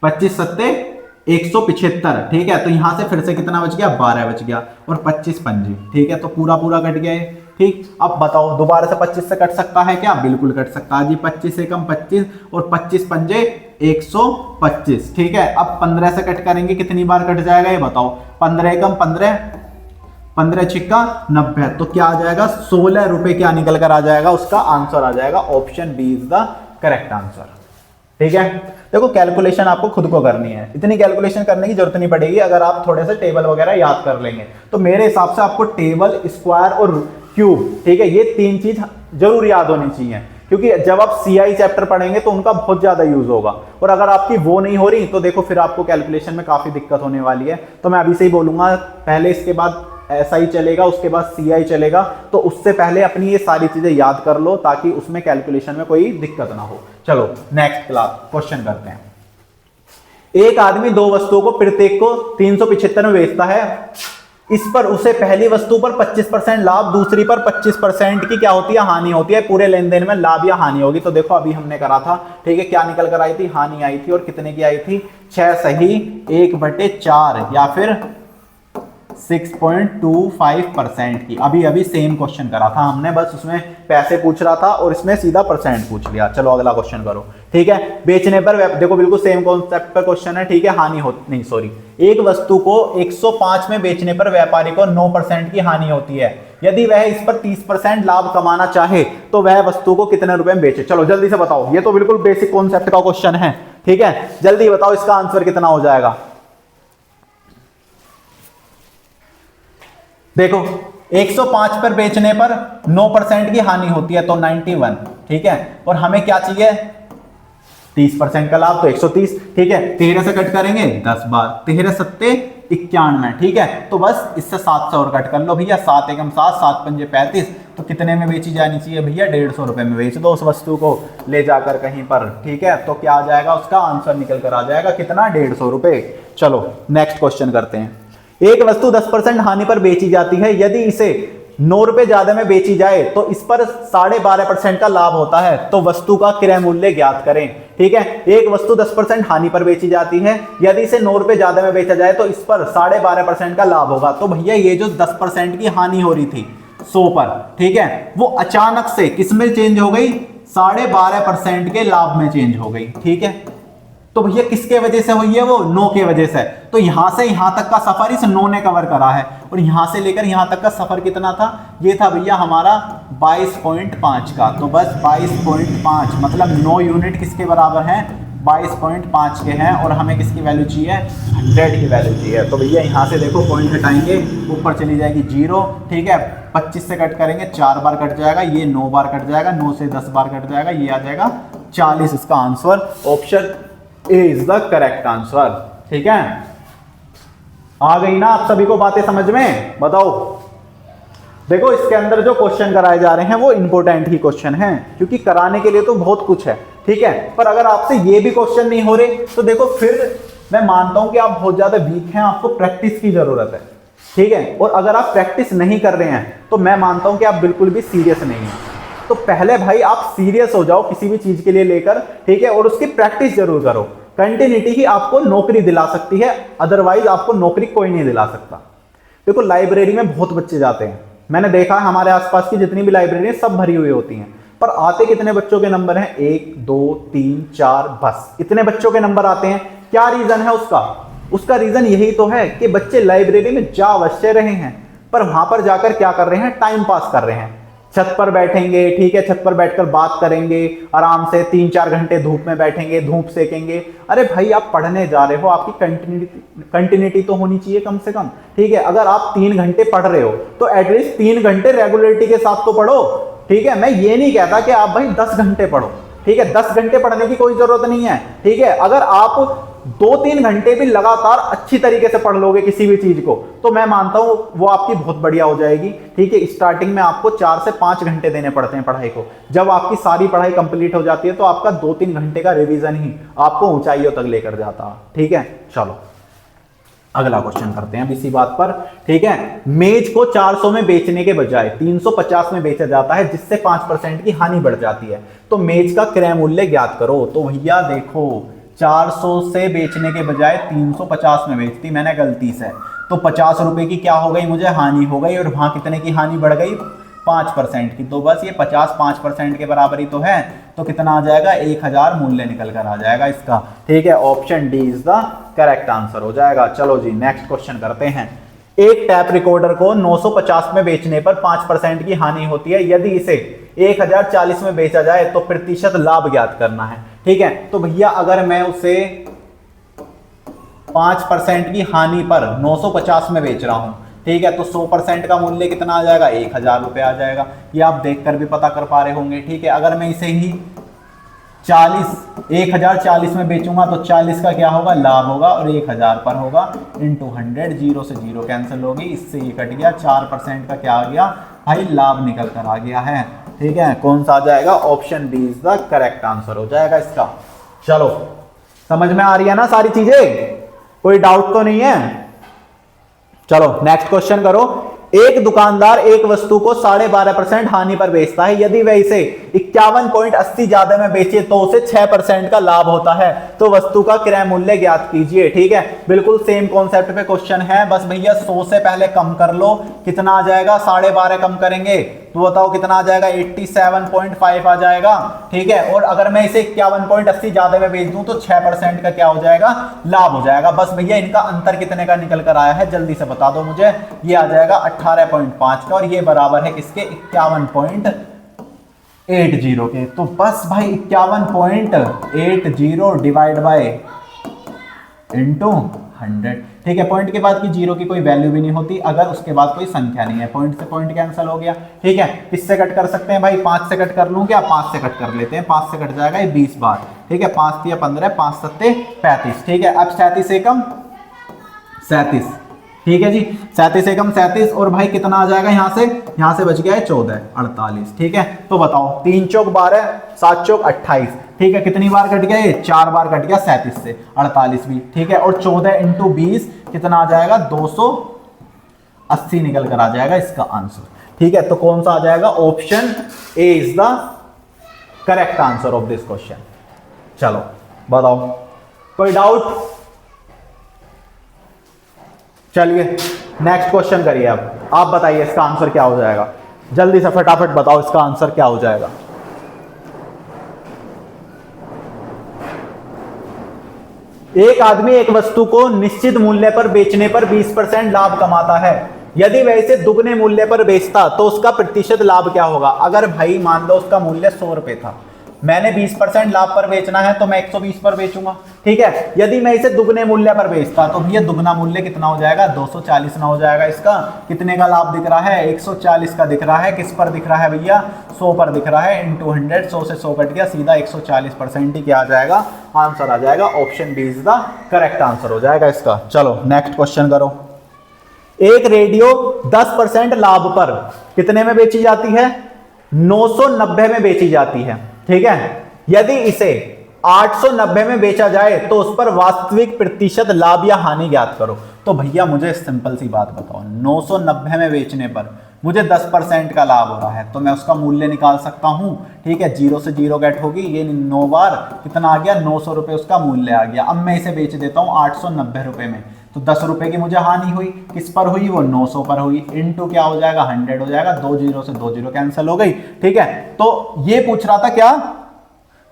25 सत्ते 175, ठीक है। तो यहां से फिर से कितना बच गया? 12 बच गया, और 25 पंजे, ठीक है। तो पूरा पूरा कट गया है, ठीक। अब बताओ दोबारा से 25 से कट सकता है क्या? बिल्कुल कट सकता है जी। 25 से कम 25, और 25 पंजे 125, ठीक है। अब 15 से कट करेंगे, कितनी बार कट जाएगा ये बताओ? 15 कम 15, 15 छिक्का 90, तो क्या आ जाएगा? 16 रुपए क्या निकल कर आ जाएगा? उसका आंसर आ जाएगा option B is the correct answer, ठीक है। देखो कैलकुलेशन आपको खुद को करनी है, इतनी कैलकुलेशन करने की जरूरत नहीं पड़ेगी अगर आप थोड़े से टेबल वगैरह याद कर लेंगे। तो मेरे हिसाब से आपको टेबल, स्क्वायर और क्यूब, ठीक है, ये 3 चीज जरूर याद होनी चाहिए, क्योंकि जब आप सीआई चैप्टर पढ़ेंगे तो उनका बहुत ज्यादा यूज होगा, और अगर आपकी वो नहीं हो रही तो देखो फिर आपको कैलकुलेशन में काफी दिक्कत होने वाली है। तो मैं अभी से ही बोलूंगा, पहले इसके बाद ऐसा ही चलेगा, उसके बाद सीआई चलेगा, तो उससे पहले अपनी ये सारी चीजें याद कर लो ताकि उसमें कैलकुलेशन में कोई दिक्कत ना हो। चलो नेक्स्ट क्लास क्वेश्चन करते हैं। एक आदमी 2 वस्तुओं को प्रत्येक को 375 में बेचता है। इस पर उसे पहली वस्तु पर 25% लाभ, दूसरी पर 25% की क्या होती है? हानि होती है। पूरे लेन देन में लाभ या हानि होगी। तो देखो अभी हमने करा था, ठीक है, क्या निकल कर आई थी? हानि आई थी, और कितने की आई थी? 6 सही 1/4, या फिर 6.25% की। अभी अभी सेम क्वेश्चन करा था हमने, बस उसमें पैसे पूछ रहा था और इसमें सीधा परसेंट पूछ लिया। चलो अगला क्वेश्चन करो, ठीक है। बेचने पर, देखो बिल्कुल सेम कॉन्सेप्ट पर क्वेश्चन है, ठीक है। हानि हो नहीं, सॉरी, एक वस्तु को 105 में बेचने पर व्यापारी को 9% की हानि होती है। यदि वह इस पर 30% लाभ कमाना चाहे तो वह वस्तु को कितने रुपए में बेचे? चलो जल्दी से बताओ, ये तो बिल्कुल बेसिक कॉन्सेप्ट का क्वेश्चन है, ठीक है। जल्दी बताओ इसका आंसर कितना हो जाएगा? देखो 105 पर बेचने पर 9% की हानि होती है, तो 91, ठीक है। और हमें क्या चाहिए? 30% का लाभ, तो 130, ठीक है। 13 से कट करेंगे 10 बार, 13 सत्ते 91, ठीक है। तो बस इससे 7 से और कट कर लो भैया, 7 एकम 7, 7 पंजे 35, तो कितने में बेची जानी चाहिए भैया? 150 रुपए में बेच दो उस वस्तु को ले जाकर कहीं पर, ठीक है। तो क्या आ जाएगा? उसका आंसर निकल कर आ जाएगा कितना? 150 रुपए। चलो नेक्स्ट क्वेश्चन करते हैं। एक वस्तु 10% हानि पर बेची जाती है। यदि इसे 9 रुपए ज्यादा में बेची जाए तो इस पर 12.5% का लाभ होता है। तो वस्तु का क्रय मूल्य ज्ञात करें, ठीक है। एक वस्तु 10% हानि पर बेची जाती है, यदि इसे 9 रुपए ज्यादा में बेचा जाए तो इस पर 12.5% का लाभ होगा। तो भैया ये जो 10% की हानि हो रही थी 100 पर, ठीक है, वो अचानक से किस में चेंज हो गई? 12.5% के लाभ में चेंज हो गई, ठीक है। तो भैया किसके वजह से हुई है? वो 9 के वजह से। तो यहां से यहां तक का सफर इस 9 ने कवर करा है, और यहां से लेकर यहां तक का सफर कितना था? ये था भैया हमारा 22.5 का। तो बस 22.5 मतलब 9 यूनिट किसके बराबर हैं? 22.5 के हैं, और हमें किसकी वैल्यू चाहिए? 100 की वैल्यू चाहिए। तो भैया यहां से देखो पॉइंट हटाएंगे, ऊपर चली जाएगी 0, ठीक है। 25 से कट करेंगे 4 बार कट जाएगा, ये 9 बार कट जाएगा, 9 से 10 बार कट जाएगा, ये आ जाएगा 40। इसका answer option A is the correct answer, ठीक है। आ गई ना आप सभी को बातें समझ में? बताओ। देखो इसके अंदर जो क्वेश्चन कराए जा रहे हैं वो इंपॉर्टेंट ही क्वेश्चन हैं, क्योंकि कराने के लिए तो बहुत कुछ है, ठीक है। पर अगर आपसे ये भी क्वेश्चन नहीं हो रहे तो देखो फिर मैं मानता हूं कि आप बहुत ज्यादा वीक हैं, आपको प्रैक्टिस की जरूरत है, ठीक है, और अगर आप प्रैक्टिस नहीं कर रहे हैं तो मैं मानता हूं कि आप बिल्कुल भी सीरियस नहीं हैं। तो पहले भाई आप सीरियस हो जाओ किसी भी चीज के लिए लेकर, ठीक है, और उसकी प्रैक्टिस जरूर करो। कंटिन्यूटी ही आपको नौकरी दिला सकती है, अदरवाइज आपको नौकरी कोई नहीं दिला सकता। देखो लाइब्रेरी में बहुत बच्चे जाते हैं, मैंने देखा है हमारे आसपास की जितनी भी लाइब्रेरी है सब भरी हुई होती हैं, पर आते कितने बच्चों के नंबर हैं? 1 2 3 4, बस इतने बच्चों के नंबर आते हैं। क्या रीजन है उसका? उसका रीजन यही तो है कि बच्चे लाइब्रेरी में जा अवश्य रहे हैं, पर वहां पर जाकर क्या कर रहे हैं? टाइम पास कर रहे हैं। छत पर बैठेंगे, ठीक है, छत पर बैठकर बात करेंगे आराम से, 3-4 घंटे धूप में बैठेंगे, धूप सेकेंगे। अरे भाई आप पढ़ने जा रहे हो, आपकी कंटिन्यूटी तो होनी चाहिए कम से कम, ठीक है। अगर आप 3 घंटे पढ़ रहे हो तो एटलीस्ट 3 घंटे रेगुलरिटी के साथ तो पढ़ो, ठीक है। मैं ये नहीं कहता कि आप भाई 10 घंटे पढ़ो, ठीक है, 10 घंटे पढ़ने की कोई जरूरत नहीं है, ठीक है। अगर आप 2-3 घंटे भी लगातार अच्छी तरीके से पढ़ लोगे किसी भी चीज को, तो मैं मानता हूं वो आपकी बहुत बढ़िया हो जाएगी, ठीक है। स्टार्टिंग में आपको 4 से 5 घंटे देने पड़ते हैं पढ़ाई को। जब आपकी सारी पढ़ाई कंप्लीट हो जाती है तो आपका 2-3 घंटे का रिवीजन ही आपको ऊंचाइयों तक लेकर जाता है, ठीक है। चलो अगला क्वेश्चन करते हैं अब इसी बात पर, ठीक है। मेज को 400 में बेचने के बजाय 350 में बेचा जाता है, जिससे 5% की हानि बढ़ जाती है। तो मेज का क्रय मूल्य ज्ञात करो। तो भैया देखो 400 से बेचने के बजाय 350 में बेचती मैंने गलती से, तो 50 रुपए की क्या हो गई? मुझे हानि हो गई। और वहां कितने की हानि बढ़ गई? 5% की। तो बस ये 50 5% के बराबर ही तो है, तो कितना आ जाएगा? 1000 मूल्य निकल कर आ जाएगा इसका, ठीक है। Option D is the correct answer हो जाएगा। चलो जी नेक्स्ट क्वेश्चन करते हैं। एक टैप रिकॉर्डर को 950 में बेचने पर 5% की हानि होती है। यदि इसे 1040 में बेचा जाए तो प्रतिशत लाभ ज्ञात करना है, ठीक है। तो भैया अगर मैं उसे 5% की हानि पर 950 में बेच रहा हूं, ठीक है, तो 100% का मूल्य कितना आ जाएगा? 1000 रुपए आ जाएगा। ये आप देखकर भी पता कर पा रहे होंगे, ठीक है। अगर मैं इसे ही 1040 में बेचूंगा तो 40 का क्या होगा? लाभ होगा, और 1000 पर होगा इंटू 100, 0 से 0 कैंसिल होगी, इससे ये कट गया। 4% का क्या आ गया भाई? लाभ निकल कर आ गया है, ठीक है। कौन सा आ जाएगा? Option D is the correct answer हो जाएगा इसका। चलो समझ में आ रही है ना सारी चीजें? कोई डाउट तो नहीं है? चलो नेक्स्ट क्वेश्चन करो। एक दुकानदार एक वस्तु को 12.5% हानि पर बेचता है। यदि वह इसे 51.80 ज्यादा में बेचे तो उसे 6% का लाभ होता है। तो वस्तु का क्रय मूल्य ज्ञात कीजिए, ठीक है। बिल्कुल सेम कॉन्सेप्ट पे क्वेश्चन है, बस भैया 100 से पहले कम कर लो। कितना आ जाएगा? 12.5 कम करेंगे तो बताओ कितना आ जाएगा? 87.5 आ जाएगा, ठीक है। और अगर मैं इसे 51.80 ज्यादा में बेच दूं तो 6% का क्या हो जाएगा? लाभ हो जाएगा। बस भैया इनका अंतर कितने का निकल कर आया है जल्दी से बता दो मुझे। ये आ जाएगा 18.5 का, और ये बराबर है किसके? 51.80 के। तो बस भाई 51.80 डिवाइड बाय इंटू 100, ठीक है। पॉइंट के बाद की 0 की कोई वैल्यू भी नहीं होती अगर उसके बाद कोई संख्या नहीं है। पॉइंट से पॉइंट कैंसिल हो गया, ठीक है। किससे कट कर सकते हैं भाई? 5 से कट कर लूं क्या? 5 से कट कर लेते हैं। 5 से कट जाएगा ये 20 बार, ठीक है। 5 3 15, 5 7 35, ठीक है। अब 37 एकम 37, ठीक है जी। 37 एकम 37, और भाई कितना आ जाएगा? यहां से बच गया है 14 48, ठीक है। तो बताओ 3 चौक 12, 7 चौक 28, ठीक है। कितनी बार कट गया? ये 4 बार कट गया 37 से, 48 भी, ठीक है। और 14 इंटू 20 कितना आ जाएगा? 280 निकल कर आ जाएगा इसका आंसर, ठीक है। तो कौन सा आ जाएगा? Option A is the correct answer of this question. चलो बताओ, कोई डाउट? चलिए नेक्स्ट क्वेश्चन करिए। अब आप बताइए इसका आंसर क्या हो जाएगा? जल्दी से फटाफट बताओ इसका आंसर क्या हो जाएगा। एक आदमी एक वस्तु को निश्चित मूल्य पर बेचने पर 20% लाभ कमाता है। यदि वह इसे दुगने मूल्य पर बेचता तो उसका प्रतिशत लाभ क्या होगा? अगर भाई मान लो उसका मूल्य 100 रुपए था, मैंने 20% लाभ पर बेचना है तो मैं 120 पर बेचूंगा, ठीक है। यदि मैं इसे दुगने मूल्य पर बेचता तो भैया दुगना मूल्य कितना हो जाएगा? 240 ना हो जाएगा इसका। कितने का लाभ दिख रहा है? 140 का दिख रहा है। किस पर दिख रहा है भैया? 100 पर दिख रहा है। इंटू 100, 100 से 100 कट गया, सीधा 140% ही क्या आ जाएगा? आंसर आ जाएगा। Option B is the correct answer हो जाएगा इसका। चलो नेक्स्ट क्वेश्चन करो। एक रेडियो 10% लाभ पर कितने में बेची जाती है? 990 में बेची जाती है, ठीक है। यदि इसे 890 में बेचा जाए तो उस पर वास्तविक प्रतिशत लाभ या हानि ज्ञात करो। तो भैया मुझे सिंपल सी बात बताओ, 990 में बेचने पर मुझे 10% का लाभ हो रहा है, तो मैं उसका मूल्य निकाल सकता हूं। ठीक है, 0 से 0 गेट होगी, ये 9 बार कितना आ गया, 900 रुपए उसका मूल्य आ गया। अब मैं इसे बेच देता हूं 890 रुपए में, तो 10 रुपए की मुझे हानि हुई। किस पर हुई, वो 900 पर हुई। इनटू क्या हो जाएगा, 100 हो जाएगा। 2 0 से 2 0 कैंसिल हो गई। ठीक है, तो ये पूछ रहा था क्या,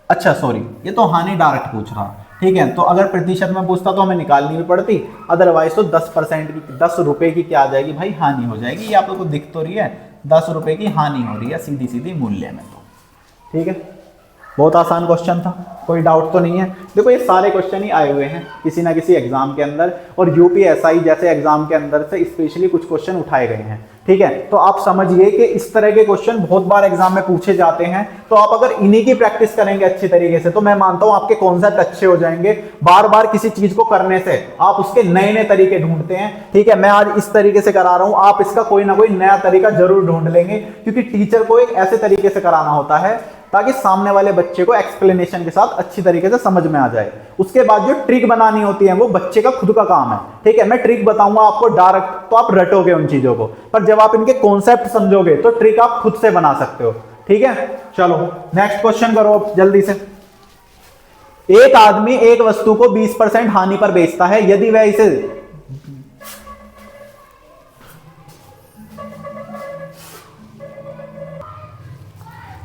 अच्छा सॉरी, ये तो हानि डायरेक्ट पूछ रहा। ठीक है, तो अगर प्रतिशत में पूछता तो हमें निकालनी भी पड़ती, अदरवाइज तो 10% की, 10 रुपए की क्या आ जाएगी भाई, हानि हो जाएगी। ये आप लोगों को दिख तो रही है, 10 रुपए की हानि हो रही है सीधी सीधी मूल्य में। तो ठीक है, बहुत आसान क्वेश्चन था, कोई डाउट तो नहीं है। देखो ये सारे क्वेश्चन ही आए हुए हैं किसी ना किसी एग्जाम के अंदर, और यूपीएसआई जैसे एग्जाम के अंदर से स्पेशली कुछ क्वेश्चन उठाए गए हैं। ठीक है, तो आप समझिए कि इस तरह के क्वेश्चन बहुत बार एग्जाम में पूछे जाते हैं। तो आप अगर इन्हीं की प्रैक्टिस करेंगे अच्छी तरीके से, तो मैं मानता हूं आपके कॉन्सेप्ट अच्छे हो जाएंगे। बार बार किसी चीज को करने से आप उसके नए नए तरीके ढूंढते हैं। ठीक है, मैं आज इस तरीके से करा रहा हूं, आप इसका कोई ना कोई नया तरीका जरूर ढूंढ लेंगे, क्योंकि टीचर को एक ऐसे तरीके से कराना होता है ताकि सामने वाले बच्चे को एक्सप्लेनेशन के साथ अच्छी तरीके से समझ में आ जाए। उसके बाद जो ट्रिक बनानी होती है वो बच्चे का खुद का काम है। ठीक है, मैं ट्रिक बताऊंगा आपको डायरेक्ट, तो आप रटोगे उन चीजों को, पर जब आप इनके कॉन्सेप्ट समझोगे तो ट्रिक आप खुद से बना सकते हो। ठीक है, चलो नेक्स्ट क्वेश्चन करो जल्दी से। एक आदमी एक वस्तु को 20% हानि पर बेचता है, यदि वह इसे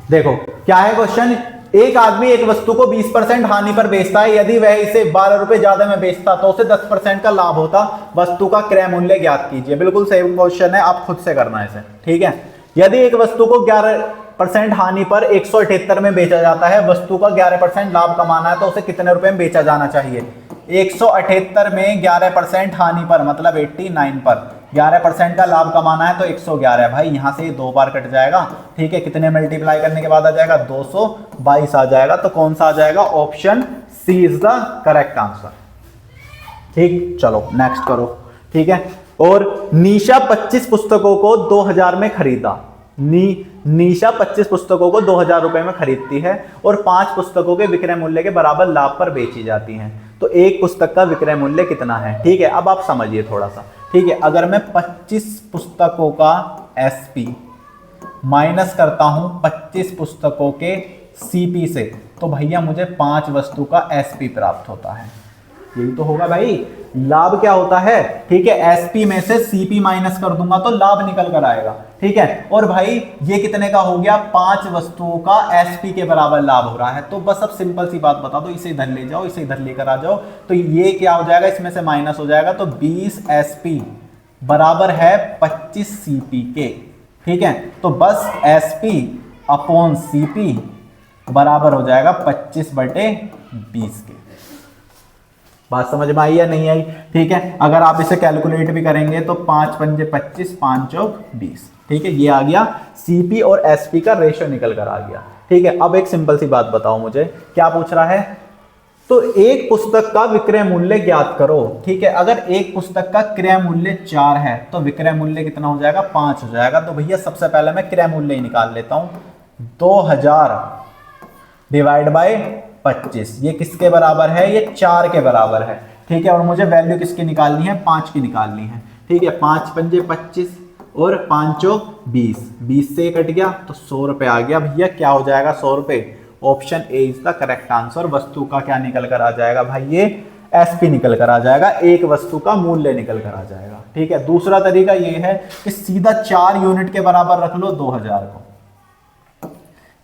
देखो क्या है क्वेश्चन, एक आदमी एक वस्तु को 20% हानि पर बेचता है, यदि वह इसे 12 रुपए ज्यादा में बेचता तो उसे 10% का लाभ होता। वस्तु का क्रय मूल्य ज्ञात कीजिए। बिल्कुल सही क्वेश्चन है, आप खुद से करना है इसे। ठीक है, यदि एक वस्तु को 11% हानि पर 178 में बेचा जाता है, वस्तु का 11% लाभ कमाना है, तो उसे कितने रुपए में बेचा जाना चाहिए। 178 में 11% हानि पर मतलब 89 पर 11% का लाभ कमाना है, तो 111 भाई, यहां से 2 बार कट जाएगा। ठीक है, कितने मल्टीप्लाई करने के बाद आ जाएगा, 222 आ जाएगा। तो कौन सा आ जाएगा, option C is the correct answer. ठीक, चलो नेक्स्ट करो। ठीक है, और निशा 25 पुस्तकों को 2000 में खरीदा। निशा 25 पुस्तकों को 2000 रुपए में खरीदती है और 5 पुस्तकों के विक्रय मूल्य के बराबर लाभ पर बेची जाती हैं, तो एक पुस्तक का विक्रय मूल्य कितना है। ठीक है, अब आप समझिए थोड़ा सा। ठीक है, अगर मैं 25 पुस्तकों का एसपी माइनस करता हूं 25 पुस्तकों के सीपी से, तो भैया मुझे 5 वस्तु का एसपी प्राप्त होता है। यही तो होगा भाई, लाभ क्या होता है। ठीक है, एसपी में से सीपी माइनस कर दूंगा तो लाभ निकल कर आएगा। ठीक है, और भाई ये कितने का हो गया, 5 वस्तुओं का एसपी के बराबर लाभ हो रहा है। तो बस अब सिंपल सी बात बता दो, इसे इधर ले जाओ, इसे इधर लेकर आ जाओ, तो ये क्या हो जाएगा, इसमें से माइनस हो जाएगा, तो 20 एसपी बराबर है 25 सीपी के। ठीक है, तो बस एसपी अपॉन सीपी बराबर हो जाएगा 25/20 के। बात समझ में आई या नहीं आई। ठीक है, अगर आप इसे कैलकुलेट भी करेंगे तो 5 पंजे 25, 5 चौक 20। ठीक है, ये आ गया सीपी और एसपी का रेशियो निकल कर आ गया। ठीक है, अब एक सिंपल सी बात बताओ मुझे, क्या पूछ रहा है, तो एक पुस्तक का विक्रय मूल्य ज्ञात करो। ठीक है, अगर एक पुस्तक का क्रय मूल्य 4 है तो विक्रय मूल्य कितना हो जाएगा, 5 हो जाएगा। तो भैया सबसे पहले मैं क्रय मूल्य ही निकाल लेता हूं, 2000 डिवाइड बाय 25, ये किसके बराबर है, ये 4 के बराबर है। ठीक है, और मुझे वैल्यू किसकी निकालनी है, 5 की निकालनी है। ठीक है, 5 पंजे 25 और 5 चौक 20, 20 से कट गया तो 100 रुपए आ गया। भैया क्या हो जाएगा, 100 रुपए। Option A is the correct answer. वस्तु का क्या निकल कर आ जाएगा भाई, ये एसपी निकल कर आ जाएगा, एक वस्तु का मूल्य निकल कर आ जाएगा। ठीक है, दूसरा तरीका ये है कि सीधा 4 यूनिट के बराबर रख लो 2000 को।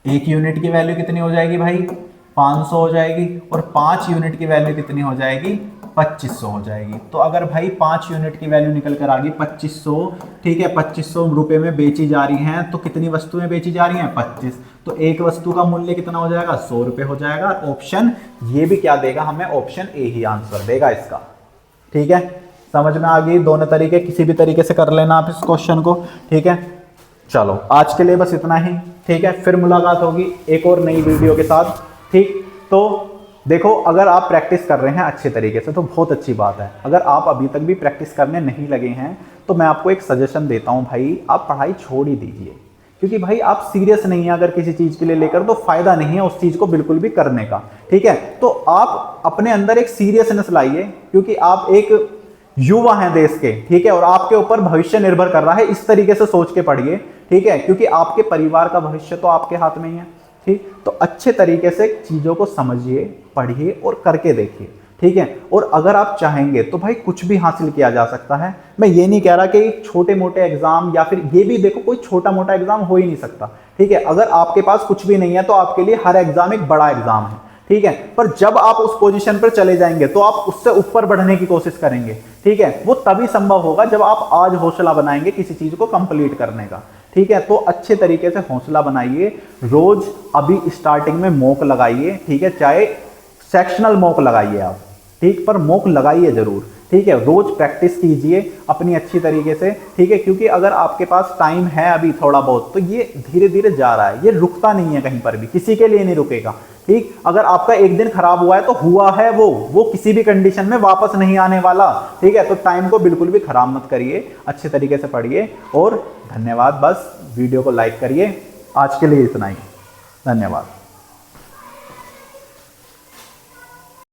1 यूनिट की वैल्यू कितनी हो जाएगी भाई, 500 हो जाएगी, और 5 यूनिट की वैल्यू कितनी हो जाएगी, 2500 हो जाएगी। तो अगर भाई 5 यूनिट की वैल्यू निकल कर आ गई 2500, ठीक है, 2500 रुपए में बेची जा रही हैं, तो कितनी वस्तुएं बेची जा रही हैं, 25, तो एक वस्तु का मूल्य कितना हो जाएगा, 100 रुपए हो जाएगा। ऑप्शन ये भी क्या देगा हमें, ऑप्शन ए ही आंसर देगा इसका। ठीक है, समझ में आ गई, दोनों तरीके, किसी भी तरीके से कर लेना आप इस क्वेश्चन को। ठीक है, चलो आज के लिए बस इतना ही। ठीक है, फिर मुलाकात होगी एक और नई वीडियो के साथ। ठीक, तो देखो अगर आप प्रैक्टिस कर रहे हैं अच्छे तरीके से तो बहुत अच्छी बात है। अगर आप अभी तक भी प्रैक्टिस करने नहीं लगे हैं तो मैं आपको एक सजेशन देता हूं भाई, आप पढ़ाई छोड़ ही दीजिए, क्योंकि भाई आप सीरियस नहीं है अगर किसी चीज के लिए लेकर, तो फायदा नहीं है उस चीज को बिल्कुल भी करने का। ठीक है, तो आप अपने अंदर एक सीरियसनेस लाइए, क्योंकि आप एक युवा हैं देश के, ठीक है, और आपके ऊपर भविष्य निर्भर कर रहा है। इस तरीके से सोच के पढ़िए, ठीक है, क्योंकि आपके परिवार का भविष्य तो आपके हाथ में ही है। ठीक, तो अच्छे तरीके से चीजों को समझिए, पढ़िए और करके देखिए। ठीक है, और अगर आप चाहेंगे तो भाई कुछ भी हासिल किया जा सकता है। मैं ये नहीं कह रहा कि छोटे मोटे एग्जाम, या फिर ये भी देखो कोई छोटा मोटा एग्जाम हो ही नहीं सकता। ठीक है, अगर आपके पास कुछ भी नहीं है तो आपके लिए हर एग्जाम एक बड़ा एग्जाम है। ठीक है, पर जब आप उस पोजीशन पर चले जाएंगे तो आप उससे ऊपर बढ़ने की कोशिश करेंगे। ठीक है, वो तभी संभव होगा जब आप आज हौसला बनाएंगे किसी चीज को कंप्लीट करने का। ठीक है, तो अच्छे तरीके से हौसला बनाइए, रोज अभी स्टार्टिंग में मॉक लगाइए। ठीक है, चाहे सेक्शनल मॉक लगाइए आप, ठीक, पर मॉक लगाइए जरूर। ठीक है, रोज प्रैक्टिस कीजिए अपनी अच्छी तरीके से। ठीक है, क्योंकि अगर आपके पास टाइम है अभी थोड़ा बहुत, तो ये धीरे धीरे जा रहा है, ये रुकता नहीं है कहीं पर भी, किसी के लिए नहीं रुकेगा। ठीक, अगर आपका एक दिन खराब हुआ है तो हुआ है, वो किसी भी कंडीशन में वापस नहीं आने वाला। ठीक है, तो टाइम को बिल्कुल भी खराब मत करिए, अच्छे तरीके से पढ़िए। और धन्यवाद, बस वीडियो को लाइक करिए। आज के लिए इतना ही, धन्यवाद।